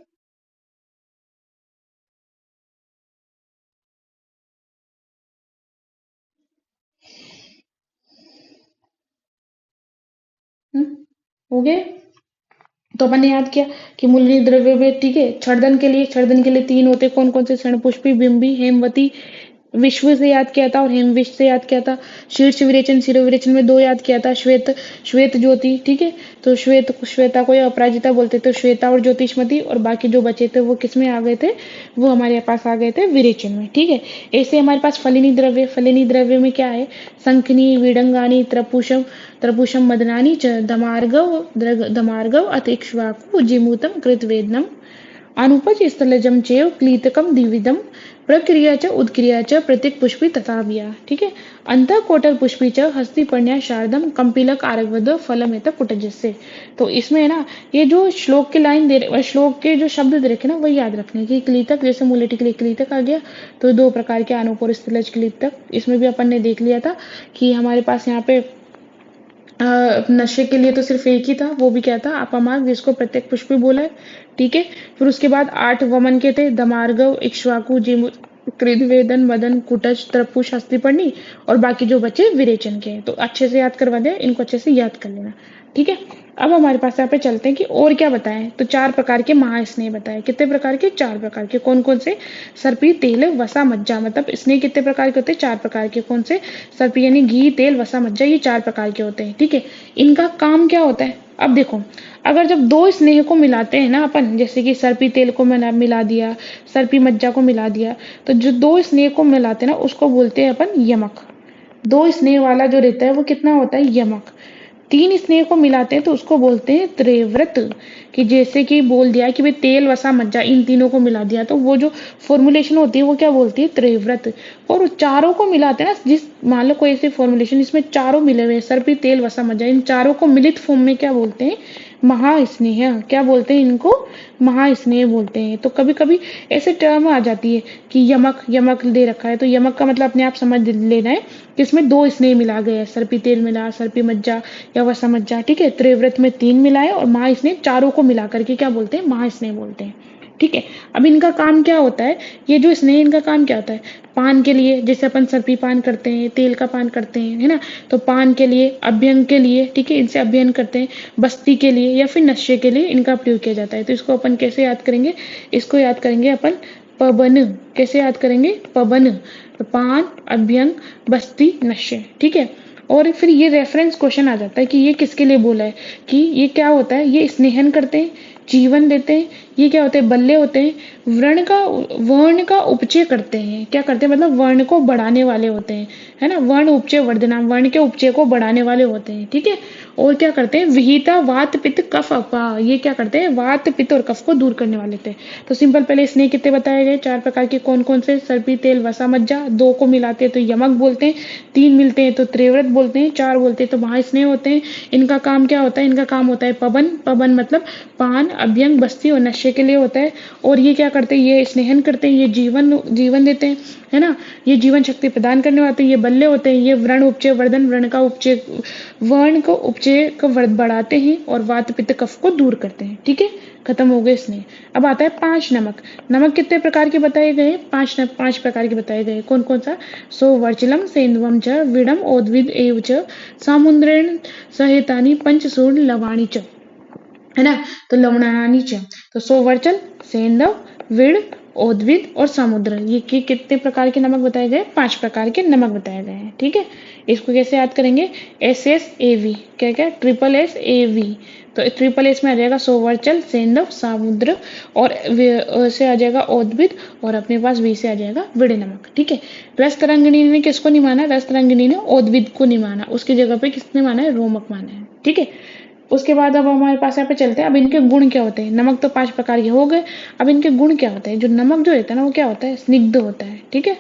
हो गए। तो अपन ने याद किया कि मूलनी द्रव्य में, ठीक है, क्षर्दन के लिए, क्षर्दन के लिए 3 होते, कौन कौन से? क्षणपुष्पी, बिंबी, हेमवती। विश्व से याद किया था और हेमविश्व से याद किया था। शीर्ष विरेचन, शिरोविरेचन में 2 याद किया था। श्वेत, श्वेत ज्योति। ठीक है, तो श्वेत, श्वेता को या अपराजिता बोलते, तो श्वेता और ज्योतिषमती, और बाकी जो बचे थे वो किस में आ गए थे? वो हमारे पास आ गए थे विरेचन में। ठीक है, ऐसे हमारे पास फलिनी द्रव्य, फलिनी द्रव्य में क्या है? शंखनी, विडंगानी, त्रपुषम, त्रपुषम मदनानी च, धमार्गव, धमार्गव अथ इक्ष्वाकु, जिमूतम, कृतवेदनम, अनुपज स्थलजम चेव, क्लीतकम द्विविधम, प्रक्रिया च उदक्रिया च, प्रत्येक पुष्पी तथा व्या। ठीक है, अंत कोटर पुष्पी च, हस्तिपर्ण्या शारदम, कंपिलक, आरगवद, फलमेत कुटजस्य। तो इसमें है ना, ये जो श्लोक की लाइन दे रहे, श्लोक के जो शब्द दे रखे ना, वही याद रखने की। क्लीतक, जैसे मुलेठी के लिए क्लीतक आ गया, तो 2 प्रकार के अनुप और स्थलज क्लीतक। इसमें भी अपन ने देख लिया था कि हमारे पास यहाँ पे नशे के लिए तो सिर्फ एक ही था, वो भी क्या था? अपामार्ग, जिसको प्रत्येक पुष्पी बोला है। ठीक है, फिर उसके बाद 8 वमन के थे, दमार्गव, इक्ष्वाकु, जिमु, कृतवेदन, मदन, कुटज, त्रपुष, हस्तिपर्णी, और बाकी जो बचे विरेचन के। तो अच्छे से याद करवा दे, इनको अच्छे से याद कर लेना। ठीक है, अब हमारे पास यहाँ पे चलते हैं कि और क्या बताएं। तो 4 प्रकार के महास्नेह बताए। कितने प्रकार के? 4 प्रकार के। कौन कौन से? सर्पी, तेल, वसा, मज्जा। मतलब स्नेह कितने प्रकार के होते हैं? 4 प्रकार के। कौन से? सर्पी यानी घी, तेल, वसा, मज्जा, ये 4 प्रकार के होते हैं। ठीक है, इनका काम क्या होता है? अब देखो, अगर जब दो स्नेह को मिलाते हैं ना अपन, जैसे कि सर्पी तेल को मिला दिया, सर्पी मज्जा को मिला दिया, तो जो दो स्नेह को मिलाते हैं ना उसको बोलते हैं अपन यमक। दो स्नेह वाला जो रहता है वो कितना होता है, यमक। तीन स्नेह को मिलाते हैं तो उसको बोलते हैं त्रिव्रत। कि जैसे कि बोल दिया कि भाई तेल वसा मज्जा इन तीनों को मिला दिया, तो वो जो फॉर्मुलेशन होती है वो क्या बोलती है, त्रिव्रत। और उस चारों को मिलाते हैं ना, जिस मान लो कोई ऐसी फॉर्मुलेशन इसमें चारों मिले हुए हैं, सर्पी तेल वसा मज्जा, इन चारों को मिलित फॉर्म में क्या बोलते हैं, महास्नेह। क्या बोलते हैं इनको, महास्नेह बोलते हैं। तो कभी कभी ऐसे टर्म आ जाती है कि यमक, यमक दे रखा है तो यमक का मतलब अपने आप समझ लेना है कि इसमें दो स्नेह मिला गया है, सर्पी तेल मिला, सर्पी मज्जा या वसा मज्जा, ठीक है। त्रिव्रत में तीन मिलाए और महास्नेह चारों को मिला करके क्या बोलते हैं, महास्नेह बोलते हैं, ठीक है। अब इनका काम क्या होता है, ये जो स्नेह इनका काम क्या होता है, पान के लिए, जैसे अपन सर्पी पान करते हैं, तेल का पान करते हैं, है ना, तो पान के लिए, अभ्यंग के लिए, ठीक है, इनसे अभ्यंग करते हैं, बस्ती के लिए या फिर नशे के लिए इनका प्रयोग किया जाता है। तो इसको अपन कैसे याद करेंगे, इसको याद करेंगे अपन पवन। कैसे याद करेंगे, पवन। तो पान, अभ्यंग, बस्ती, नशे, ठीक है। और फिर ये रेफरेंस क्वेश्चन आ जाता है कि ये किसके लिए बोला है, कि ये क्या होता है, ये स्नेहन करते हैं, जीवन देते हैं, ये क्या होते हैं, बल्ले होते हैं, वर्ण का उपचय करते हैं। क्या करते हैं, मतलब वर्ण को बढ़ाने वाले होते हैं, है ना, वर्ण उपचय वर्धनाम, वर्ण के उपचय को बढ़ाने वाले होते हैं, ठीक है। और क्या करते हैं, विहिता वात पित्त कफ अपा, ये क्या करते हैं, वात पित्त और कफ को दूर करने वाले थे। तो सिंपल पहले स्नेह कितने बताए गए, चार प्रकार के, कौन कौन से, सर्पी तेल वसा मज्जा, दो को मिलाते हैं तो यमक बोलते हैं, तीन मिलते हैं तो त्रिव्रत बोलते हैं, चार बोलते हैं तो महास्नेह होते हैं। इनका काम क्या होता है, इनका काम होता है पवन। पवन मतलब पान, अभ्यंग, बस्ती और नशे के लिए होता है। और ये क्या करते हैं, ये स्नेहन करते हैं, ये जीवन देते हैं, है ना, ये जीवन शक्ति प्रदान करने वाले हैं, ये बल्ले होते हैं, ये वर्ण उपचय वर्धन, वर्ण को उपचय को बढ़ाते हैं और वात पित्त कफ को दूर करते हैं, ठीक है। खत्म हो गए स्नेह। अब आता है पांच नमक। नमक कितने प्रकार के बताए गए, पांच प्रकार के बताए गए, कौन कौन सा, वर्चलम सेंधवम च विडम ओद्विद एव च सामुद्रेण सहेतानि पंचसूर्ण लवाणी च, है ना, तो लवणानी च। तो सोवर्चल, सेंधव, विड़, ओद्विद और समुद्र, ये कितने प्रकार के नमक बताए गए, पांच प्रकार के नमक बताए गए हैं, ठीक है। इसको कैसे याद करेंगे, SSAV, क्या क्या, SSAV। तो ट्रिपल एस में आ जाएगा सोवर्चल, सेंधव, समुद्र, और से आ जाएगा ओद्विद, और अपने पास वी से आ जाएगा विड़े नमक, ठीक है। रस तरंगिणी ने किसको नहीं माना, रस तरंगिणी ने ओद्विद को नहीं माना, उसकी जगह पे किसने माना है, रोमक माना है, ठीक है। उसके बाद अब हमारे पास यहाँ पे चलते हैं, अब इनके गुण क्या होते हैं। नमक तो पांच प्रकार के हो गए, अब इनके गुण क्या होते हैं। जो नमक जो रहता है ना वो क्या होता है, स्निग्ध होता है, ठीक है,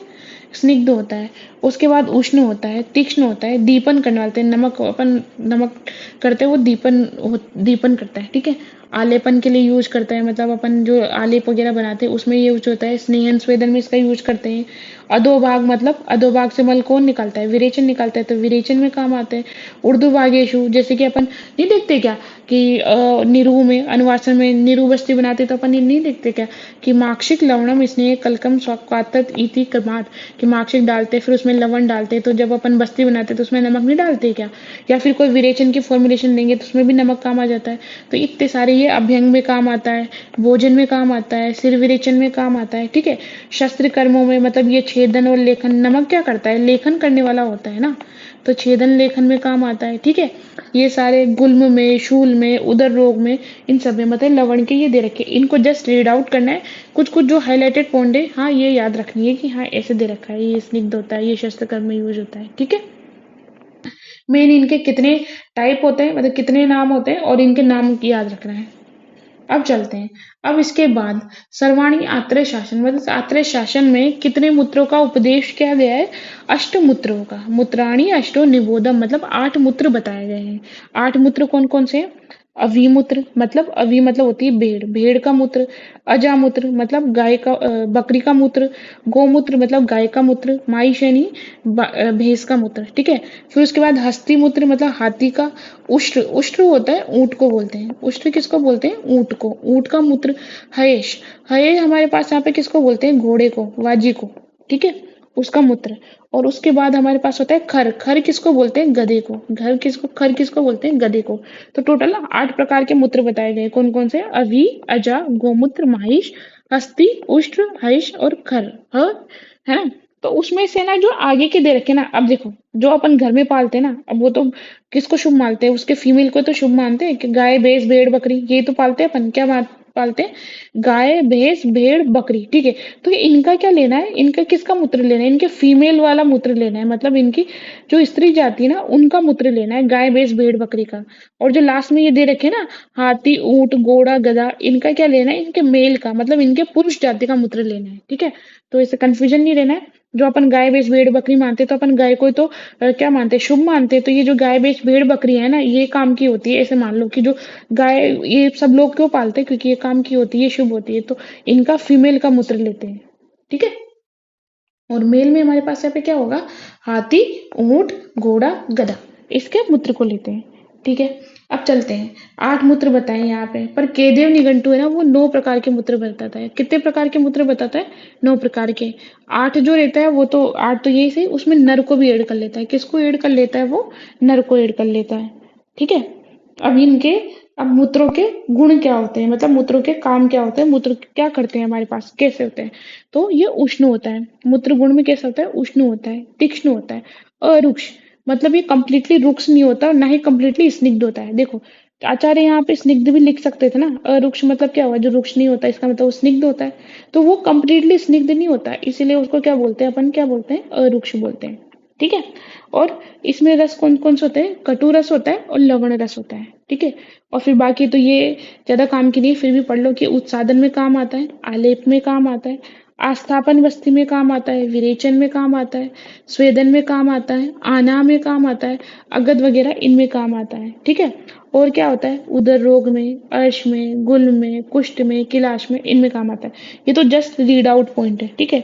स्निग्ध होता है। उसके बाद उष्ण होता है, तीक्ष्ण होता है, दीपन करने वाले हैं। नमक अपन नमक करते हैं वो दीपन करता है, ठीक है। आलेपन के लिए यूज करता है, मतलब अपन जो आलेप वगैरह बनाते हैं उसमें ये यूज होता है। स्नेहन स्वेदन में इसका यूज करते हैं। अधोभाग, मतलब अधोभाग से मल कौन निकालता है, विरेचन निकालता है, तो विरेचन में काम आते हैं। उर्दू भागेशु, जैसे कि अपन नहीं देखते क्या कि निरू में, अनुवासन में निरू बस्ती बनाते, तो अपन ये नहीं देखते क्या कि माक्षिक लवणम स्नेह कलकम स्वाकातत इति क्रमात्, कि माक्षिक डालते फिर उसमें लवण डालते, तो जब अपन बस्ती बनाते तो उसमें नमक नहीं डालते क्या। या फिर कोई विरेचन की फॉर्मुलेशन देंगे तो उसमें भी नमक काम आ जाता है। तो इतने सारे, ये अभ्यंग में काम आता है, भोजन में काम आता है, सिर विरेचन में काम आता है, ठीक है। शस्त्र कर्मों में, मतलब ये छेदन और लेखन, नमक क्या करता है, लेखन करने वाला होता है ना, तो छेदन लेखन में काम आता है, ठीक है। ये सारे गुल्म में, शूल में, उदर रोग में, इन सब में मतलब लवण के ये दे रखे, इनको जस्ट रीड आउट करना है। कुछ कुछ जो हाईलाइटेड पॉइंट है, हाँ ये याद रखनी है कि हाँ ऐसे दे रखा है, ये स्निग्ध होता है, ये शस्त्र कर्म में यूज होता है, ठीक है। मेन इनके कितने टाइप होते हैं, मतलब कितने नाम होते हैं, और इनके नाम की याद रखना है। अब चलते हैं। अब इसके बाद सर्वाणी आत्रेय शासन, मतलब आत्रेय शासन में कितने मूत्रों का उपदेश किया गया है, अष्ट मूत्रों का। मूत्राणी अष्टो निबोधम, मतलब 8 मूत्र बताए गए हैं। 8 मूत्र कौन कौन से हैं, अविमूत्र, मतलब अवि मतलब होती है भेड़, भेड़ का मूत्र। अजामूत्र मतलब गाय का, बकरी का मूत्र। गोमूत्र मतलब गाय का मूत्र। माईशनी भैंस का मूत्र, ठीक है। फिर उसके बाद हस्ती मूत्र मतलब हाथी का। उष्ट्र, उष्ट्र होता है ऊंट को बोलते हैं, उष्ट्र किसको बोलते हैं, ऊंट को, ऊंट का मूत्र। हयेश, हये हमारे पास यहाँ पे किसको बोलते हैं, घोड़े को, वाजी को, ठीक है, उसका मूत्र। और उसके बाद हमारे पास होता है खर, खर किसको बोलते हैं, गधे को, खर किसको बोलते हैं, गधे को। तो टोटल 8 प्रकार के मूत्र बताए गए, कौन कौन से, अवि, अजा, गोमूत्र, महिष, हस्ती, उष्ट्र, हयिष और खर, है ना। तो उसमें से ना जो आगे के दे रखे ना, अब देखो जो अपन घर में पालते हैं ना, अब वो तो किसको शुभ मानते हैं, उसके फीमेल को तो शुभ मानते हैं कि गाय भैंस भेड़ बकरी ये तो पालते हैं अपन, क्या बात पालते हैं, गाय भैंस भेड़ बकरी, ठीक है। तो इनका क्या लेना है, इनका किसका मूत्र लेना है, इनके फीमेल वाला मूत्र लेना है, मतलब इनकी जो स्त्री जाति है ना उनका मूत्र लेना है, गाय भैंस भेड़ बकरी का। और जो लास्ट में ये दे रखे ना, हाथी ऊंट घोड़ा गधा, इनका क्या लेना है, इनके मेल का, मतलब इनके पुरुष जाति का मूत्र लेना है, ठीक है। तो इसे कंफ्यूजन नहीं लेना है। जो अपन गाय भैंस भेड़ बकरी मानते हैं, तो अपन गाय को तो क्या मानते हैं, शुभ मानते हैं। तो ये जो गाय भैंस भेड़ बकरी है ना, ये काम की होती है, ऐसे मान लो कि जो गाय, ये सब लोग क्यों पालते हैं, क्योंकि ये काम की होती है, ये शुभ होती है, तो इनका फीमेल का मूत्र लेते हैं, ठीक है। और मेल में हमारे पास यहाँ पे क्या होगा, हाथी ऊंट घोड़ा गधा, इसके मूत्र को लेते हैं, ठीक है। अब चलते हैं, 8 मूत्र बताए यहाँ पे, पर केदेव निघंटु है ना वो 9 प्रकार के मूत्र बताता है। कितने प्रकार के मूत्र बताता है, 9 प्रकार के। 8 जो रहता है वो तो 8 तो यही सही, उसमें नर को भी ऐड कर लेता है। किसको ऐड कर लेता है, वो नर को ऐड कर लेता है, ठीक है। अब इनके, अब मूत्रों के गुण क्या होते हैं, मतलब मूत्रों के काम क्या होते हैं, मूत्र क्या करते हैं हमारे पास, कैसे होते हैं। तो ये उष्ण होता है, मूत्र गुण में कैसा होता है, उष्ण होता है, तीक्ष्ण होता है, अरुक्ष, मतलब ये कंप्लीटली रुक्ष नहीं होता और ना ही कंप्लीटली स्निग्ध होता है। देखो आचार्य यहाँ पे स्निग्ध भी लिख सकते थे ना, अरुक्ष मतलब क्या हुआ, जो रुक्ष नहीं होता इसका मतलब वो स्निग्ध होता है, तो वो कंप्लीटली स्निग्ध नहीं होता है, इसीलिए उसको क्या बोलते हैं अपन, क्या बोलते हैं, अरुक्ष बोलते हैं, ठीक है। और इसमें रस कौन कौन से होते हैं, कटु रस होता है और लवण रस होता है, ठीक है। और फिर बाकी तो ये ज्यादा काम की नहीं, फिर भी पढ़ लो कि उत्सादन में काम आता है, आलेप में काम आता है, आस्थापन वस्ति में काम आता है, विरेचन में काम आता है, स्वेदन में काम आता है, आना में काम आता है, अगध वगैरह इनमें काम आता है, ठीक है। और क्या होता है, उदर रोग में, अर्श में, गुल्म में, कुष्ठ में, किलाश में, इनमें काम आता है। ये तो जस्ट रीड आउट पॉइंट है, ठीक है।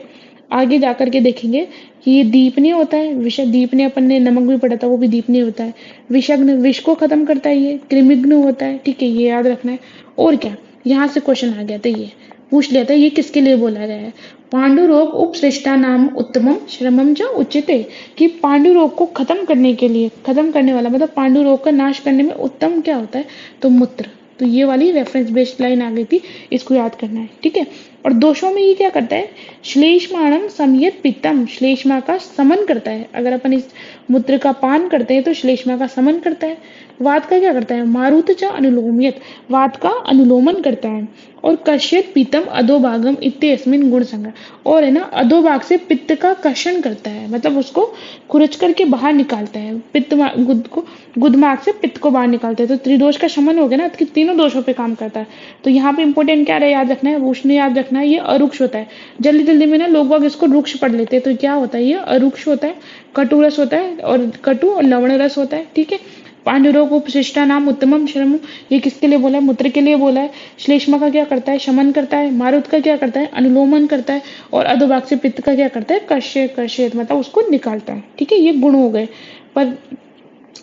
आगे जाकर के देखेंगे कि ये दीपनीय होता है, विष दीपनीय, अपन ने नमक भी पढ़ा था, वो भी दीपनीय होता है। विषग्न, विष को खत्म करता है, ये कृमिग्न होता है, ठीक है, ये याद रखना है। और क्या, यहाँ से क्वेश्चन आ गया था, ये पूछ लिया था, ये किसके लिए बोला गया है, पांडु रोग उपसृष्टा नाम उत्तमम श्रमम च उच्यते, कि पांडु रोग को खत्म करने के लिए, खत्म करने वाला मतलब पांडु रोग का नाश करने में उत्तम क्या होता है, तो मूत्र। तो ये वाली रेफरेंस बेस्ड लाइन आ गई थी, इसको याद करना है, ठीक है। और दोषों में ये क्या करता है, श्लेष्माणम संयत पित्तम, श्लेष्मा का समन करता है। अगर अपन इस मूत्र का पान करते हैं तो श्लेष्मा का समन करता है। वात का क्या करता है, मारुत च अनुलोमियत, वात का अनुलोमन करता है। और कश्यत पीतम अधोभागम इत्यस्मिन गुण संज्ञा, और है ना अधोभाग से पित्त का कर्षण करता है, मतलब उसको खुरच करके बाहर निकालता है, पित्त गुद को, गुदमार्ग से पित्त को बाहर निकालता है। तो त्रिदोष का शमन हो गया ना, कि तीनों दोषों पे काम करता है। तो यहाँ पे इंपॉर्टेंट क्या है, याद रखना है, उष्ण याद रखना है, ये अरुक्ष होता है। जल्दी जल्दी में ना लोग बाग इसको रुक्ष पढ़ लेते हैं, तो क्या होता है, ये अरुक्ष होता है, कटु रस होता है, और कटु और लवण रस होता है, ठीक है। पांडुरोग उपशिष्टा नाम उत्तमम श्रम, ये किसके लिए बोला है, मूत्र के लिए बोला है। श्लेष्मा का क्या करता है, शमन करता है। मारुत का क्या करता है, अनुलोमन करता है। और अधोभाग से पित्त का क्या करता है, कर्षेत मतलब उसको निकालता है, ठीक है। ये गुण हो गए। पर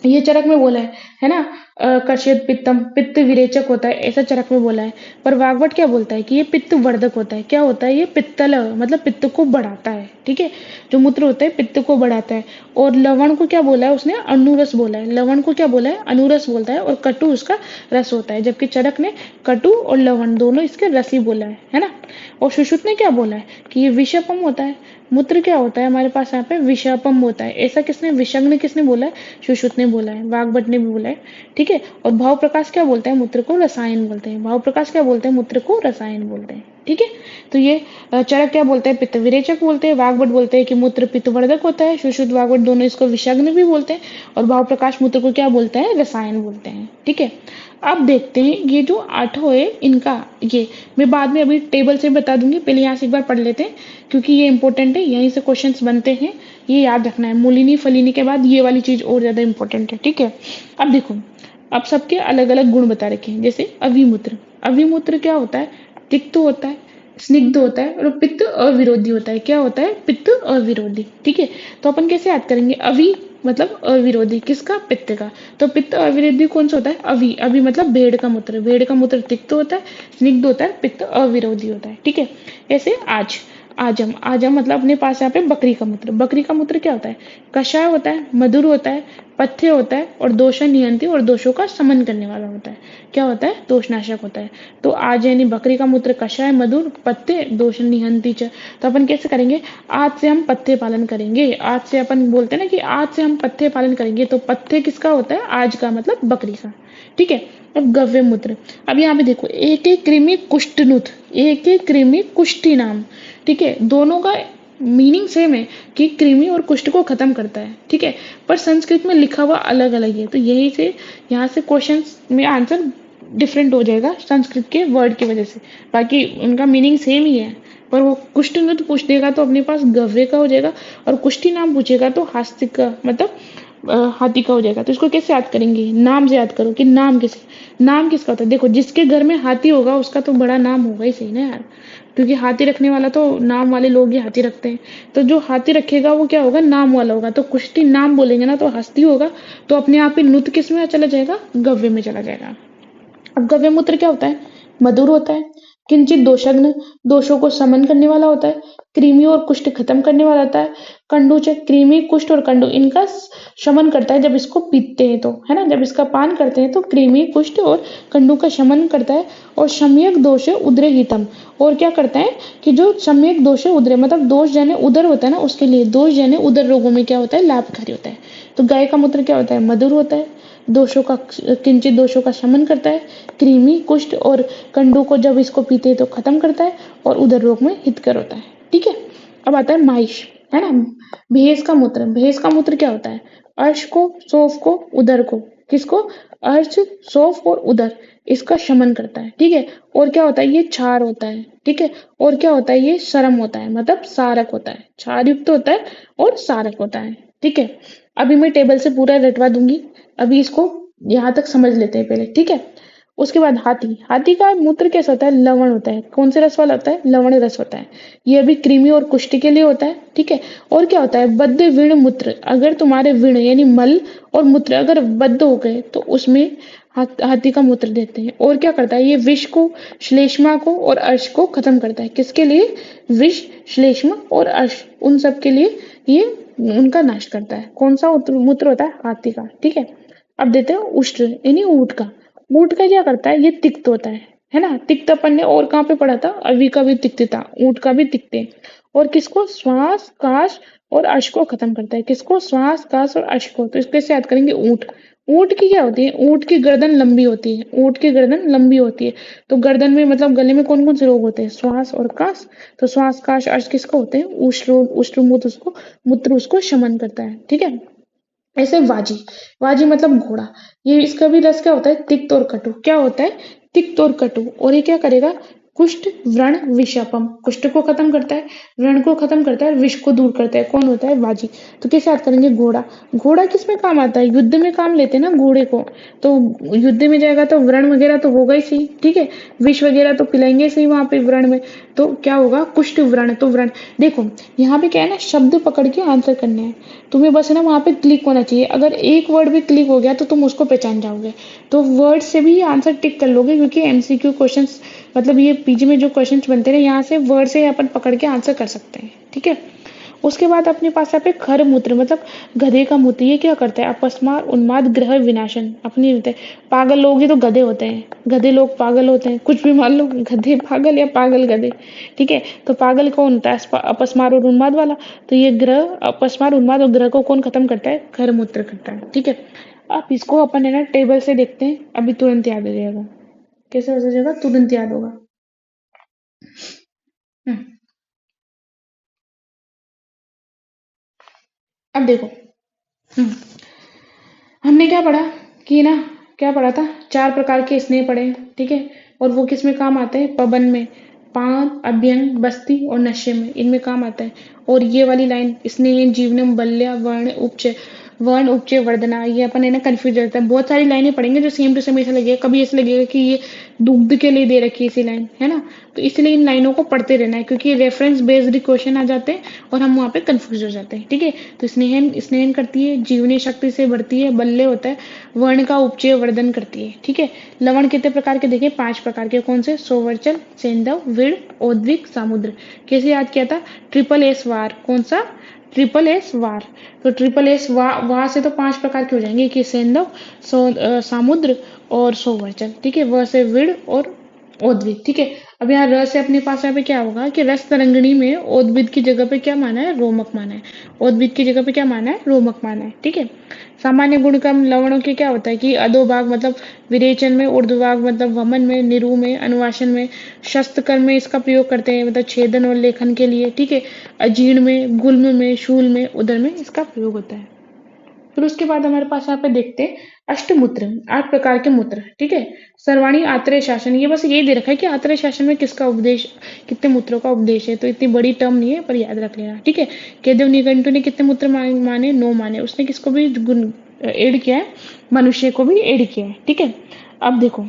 ये चरक में बोला है ना, कर्षेत पित्तम, पित्त विरेचक होता है, ऐसा चरक में बोला है। पर वाग्भट क्या बोलता है कि ये पित्त वर्धक होता है। क्या होता है, ये पित्तल मतलब पित्त को बढ़ाता है, ठीक है। जो मूत्र होता है पित्त को बढ़ाता है। और लवण को क्या बोला है उसने, अनुरस बोला है। लवण को क्या बोला है, अनुरस बोलता है। और कटु उसका रस होता है, जबकि चरक ने कटु और लवण दोनों इसके रस ही बोला है ना। और सुश्रुत ने क्या बोला है कि ये विषपम होता है। मूत्र क्या होता है हमारे पास यहाँ पे, विषापम होता है। ऐसा किसने, विषग्न किसने बोला है, सुश्रुत ने बोला है, वाग्भट ने भी बोला है, ठीक है। और भाव प्रकाश क्या बोलता है, मूत्र को रसायन बोलते हैं। भाव प्रकाश क्या बोलते हैं, मूत्र को रसायन बोलते हैं, ठीक है। तो ये चरक क्या बोलते हैं, पित्त विरेचक बोलते हैं। वाग्भट बोलते हैं कि मूत्र पित्तवर्धक होता है। सुश्रुत वाग्भट दोनों इसको विषग्न भी बोलते हैं। और भाव प्रकाश मूत्र को क्या बोलता है, रसायन बोलते हैं, ठीक है। अब देखते हैं ये जो आठों है इनका, ये मैं बाद में अभी टेबल से बता दूंगी, पहले यहाँ से एक बार पढ़ लेते हैं क्योंकि ये इंपॉर्टेंट है, यहीं से क्वेश्चंस बनते हैं, ये याद रखना है। मूलिनी फलिनी के बाद ये वाली चीज और ज्यादा इंपॉर्टेंट है, ठीक है। अब देखो, अब सबके अलग अलग गुण बता रखे हैं। जैसे अभिमूत्र, अभिमूत्र क्या होता है, तिक्त होता है, स्निग्ध होता है और पित्त अविरोधी होता है। क्या होता है, पित्त अविरोधी, ठीक है। तो अपन कैसे याद करेंगे, अवि मतलब अविरोधी, किसका, पित्त का। तो पित्त अविरोधी कौन सा होता है, अवि, अवि मतलब भेड़ का मूत्र। भेड़ का मूत्र तिक्त होता है, स्निग्ध होता है, पित्त अविरोधी होता है, ठीक है। ऐसे आजम, आजम मतलब अपने पास यहाँ पे बकरी का मूत्र। बकरी का मूत्र क्या होता है, कषाय होता है, मधुर होता है, पथ्य होता है, और दोष नियंत्री और दोषों का शमन करने वाला होता है। क्या होता है? दोषनाशक होता है। तो आज यानी बकरी का मूत्र कषाय मधुर, पथ्य दोष नियंत्री च। तो अपन कैसे करेंगे? आज से हम पथ्य पालन करेंगे। आज से अपन बोलते हैं ना कि आज से हम पथ्य पालन करेंगे, तो पथ्य किसका होता है? आज का मतलब बकरी का। ठीक है। अब गव्य मूत्र, अब यहाँ पे देखो, एक एक कृमि कुष्ठनुत, एक एक कृमि कुष्ठी नाम। ठीक है, दोनों का मीनिंग सेम है कि कृमि और कुष्ठ को खत्म करता है। ठीक है, पर संस्कृत में लिखा हुआ अलग अलग है, तो यही से यहाँ से क्वेश्चन में आंसर डिफरेंट हो जाएगा संस्कृत के वर्ड की वजह से। बाकी उनका मीनिंग सेम ही है, पर वो कुष्ठनुत पूछ देगा तो अपने पास गव्य का हो जाएगा, और कुष्ठी नाम पूछेगा तो हास्तिक का मतलब हाथी का हो जाएगा। तो इसको कैसे याद करेंगे? नाम से याद करो कि नाम किसका होता है। देखो, जिसके घर में हाथी होगा उसका तो बड़ा नाम होगा ही सही ना यार, क्योंकि हाथी रखने वाला तो नाम वाले लोग ही हाथी रखते हैं। तो जो हाथी रखेगा वो क्या होगा? नाम वाला होगा। तो कुष्ठी नाम बोलेंगे ना तो हस्ती होगा, तो अपने आप ही नुत किस में चला जाएगा? गव्य में चला जाएगा। अब गव्य मूत्र क्या होता है? मधुर होता है, किंचित दोषग्न, दोषों को समन करने वाला होता है, कृमि और कुष्ठ खत्म करने वाला होता है, कंडुच, कृमि कुष्ठ और कंडु इनका शमन करता है जब इसको पीते हैं तो, है ना, जब इसका पान करते हैं तो कृमि कुष्ठ और कंडु का शमन करता है। और सम्यक दोष है उदरे हितम, और क्या करता है कि जो सम्यक दोष है उदरे मतलब दोष जने उदर होता है ना, उसके लिए दोष जने उदर रोगों में क्या होता है? लाभकारी होता है। तो गाय का मूत्र क्या होता है? मधुर होता है, दोषों का किंचित दोषों का शमन करता है, कृमि कुष्ठ और कंडों को जब इसको पीते हैं तो खत्म करता है, और उदर रोग में हितकर होता है। ठीक है, अब आता है महिष, है ना, भैंस का मूत्र। भैंस का मूत्र क्या होता है? अर्श को, सौफ को, उदर को, किसको? अर्श, सौफ और उदर, इसका शमन करता है। ठीक है, और क्या होता है? ये क्षार होता है। ठीक है, और क्या होता है? ये शरम होता है, मतलब सारक होता है, क्षार युक्त होता है और सारक होता है। ठीक है, अभी मैं टेबल से पूरा रटवा दूंगी, अभी इसको यहाँ तक समझ लेते हैं पहले। ठीक है, उसके बाद हाथी, हाथी का मूत्र कैसा होता है? लवण होता है। कौन से रस वाला होता है? लवण रस होता है। ये भी कृमि और कुष्ठ के लिए होता है। ठीक है, और क्या होता है? बद्ध विण मूत्र, अगर तुम्हारे विण यानी मल और मूत्र अगर बद्ध हो गए तो उसमें हाथी का मूत्र देते हैं। और क्या करता है? ये विष को, श्लेष्मा को और अर्श को खत्म करता है। किसके लिए? विष, श्लेष्मा और अर्श, उन सब के लिए ये उनका नाश करता है। कौन सा मूत्र होता है? हाथी का। ठीक है, अब देते हैं उष्ट्र यानी ऊंट का। ऊंट का क्या करता है? ये तिक्त होता है ना। तिक्त अपन ने और कहाँ पे पढ़ा था? अवी का भी तिक्त था, ऊंट का भी तिक्त है। और किसको? श्वास, काश और अश को खत्म करता है। किसको? श्वास, काश और अश को। तो इसके से याद करेंगे ऊंट। ऊंट की क्या होती है? ऊंट की गर्दन लंबी होती है। ऊंट की गर्दन लंबी होती है, तो गर्दन में मतलब गले में कौन कौन से रोग होते हैं? श्वास और काश। तो श्वास, काश, अश किसको होते हैं? उष्ट्र मूत्र उसको, मूत्र उसको शमन करता है। ठीक है, ऐसे वाजी, वाजी मतलब घोड़ा। ये इसका भी रस क्या होता है? तिक्त और कटु। क्या होता है? तिक्त और कटु। और ये क्या करेगा? कुष्ठ, व्रण, विषापम, कुष्ठ को खत्म करता है, व्रण को खत्म करता है, विष को दूर करता है। कौन होता है? वाजी। तो कैसे याद करेंगे? घोड़ा। घोड़ा किस में काम आता है? युद्ध में काम लेते हैं ना घोड़े को, तो युद्ध में जाएगा तो व्रण वगैरह तो होगा ही सही। ठीक है, विष वगैरह तो पिलाएंगे सही वहां पे व्रण में, तो क्या होगा? कुष्ठ, व्रण। तो व्रण, देखो यहाँ पे क्या है ना, शब्द पकड़ के आंसर करने हैं तुम्हें, बस है ना वहां पे क्लिक होना चाहिए। अगर एक वर्ड भी क्लिक हो गया तो तुम उसको पहचान जाओगे। तो वर्ड से भी आंसर टिक कर लोगे, क्योंकि एमसीक्यू क्वेश्चंस मतलब ये पीजी में जो क्वेश्चंस बनते हैं यहाँ से वर्ड से अपन पकड़ के आंसर कर सकते हैं। ठीक है, उसके बाद अपने पास यहाँ पे खर मूत्र मतलब गधे का मूत्र। ये क्या करता है? अपस्मार, उन्माद, ग्रह विनाशन। अपनी होते हैं, पागल लोग ही तो गधे होते हैं, गधे लोग पागल होते हैं, कुछ भी मान लो, गधे पागल या पागल गधे। ठीक है, तो पागल कौन होता है? अपस्मार और उन्माद वाला। तो ये ग्रह, अपस्मार, उन्माद और ग्रह को कौन खत्म करता है? खर मूत्र करता है। ठीक है, अब इसको अपन है ना टेबल से देखते हैं, अभी तुरंत याद हो जाएगा। कैसे हो जाएगा? तुरंत याद होगा। हम्म, अब देखो, हम्म, हमने क्या पढ़ा कि ना, क्या पढ़ा था? 4 प्रकार के स्नेह पढ़े। ठीक है, और वो किस में काम आते हैं? पवन में, पान, अभ्यंग, बस्ती और नशे में, इनमें काम आता है। और ये वाली लाइन, स्नेह जीवनम बल्य वर्ण उपचय, वर्ण उपचय वर्धना, ये अपन है ना कंफ्यूज रहता है। बहुत सारी लाइनें पढ़ेंगे जो सेम टू सेम ऐसा लगेगा, कभी ऐसा लगेगा कि ये दुग्ध के लिए दे रखी है इसी लाइन, है ना। तो इसलिए इन लाइनों को पढ़ते रहना है, क्योंकि रेफरेंस बेस्ड क्वेश्चन आ जाते हैं और हम वहाँ पे कंफ्यूज हो जाते हैं। ठीक है, तो स्नेहन स्नेहन करती है, जीवनी शक्ति से बढ़ती है, बल्ले होता है, वर्ण का उपचय वर्धन करती है। ठीक है, लवण कितने प्रकार के देखे? 5 प्रकार के। कौन से? सोवर्चल, सेंधव, विड़, औद्विक, सामुद्र। कैसे याद किया था? ट्रिपल एस वार। कौन सा? ट्रिपल एस वार। तो ट्रिपल एस वा से तो 5 प्रकार के हो जाएंगे कि सेंधव, सामुद्र और सोवर्चल। ठीक है, व से विड़ और ओद्भिद। ठीक है, अब यहाँ र से अपने पास यहाँ पे क्या होगा कि रस तरंगिणी में ओद्भिद की जगह पे क्या माना है, रोमक माना है। ओद्भिद की जगह पे क्या माना है, रोमक माना है। ठीक है, सामान्य गुणक्रम लवणों के क्या होता है कि अधोभाग मतलब विरेचन में, ऊर्ध्वभाग मतलब वमन में, निरु में, अनुवासन में, शस्त्रकर्म में इसका प्रयोग करते हैं मतलब छेदन और लेखन के लिए। ठीक है, अजीर्ण में, गुल्म में, शूल में, उदर में इसका प्रयोग होता है। फिर उसके बाद हमारे पास यहाँ पे देखते हैं अष्टमूत्र, 8 प्रकार के मूत्र। ठीक है, सर्वाणी आत्रेय शासन, ये बस ये दे रखा है कि आत्रेय शासन में किसका उपदेश, कितने मूत्रों का उपदेश है, तो इतनी बड़ी टर्म नहीं है पर याद रख लेना। ठीक है, केदव निघंटू ने कितने मूत्र माने, 9 माने। उसने किसको भी एड किया है, मनुष्य को भी एड किया है। ठीक है, अब देखो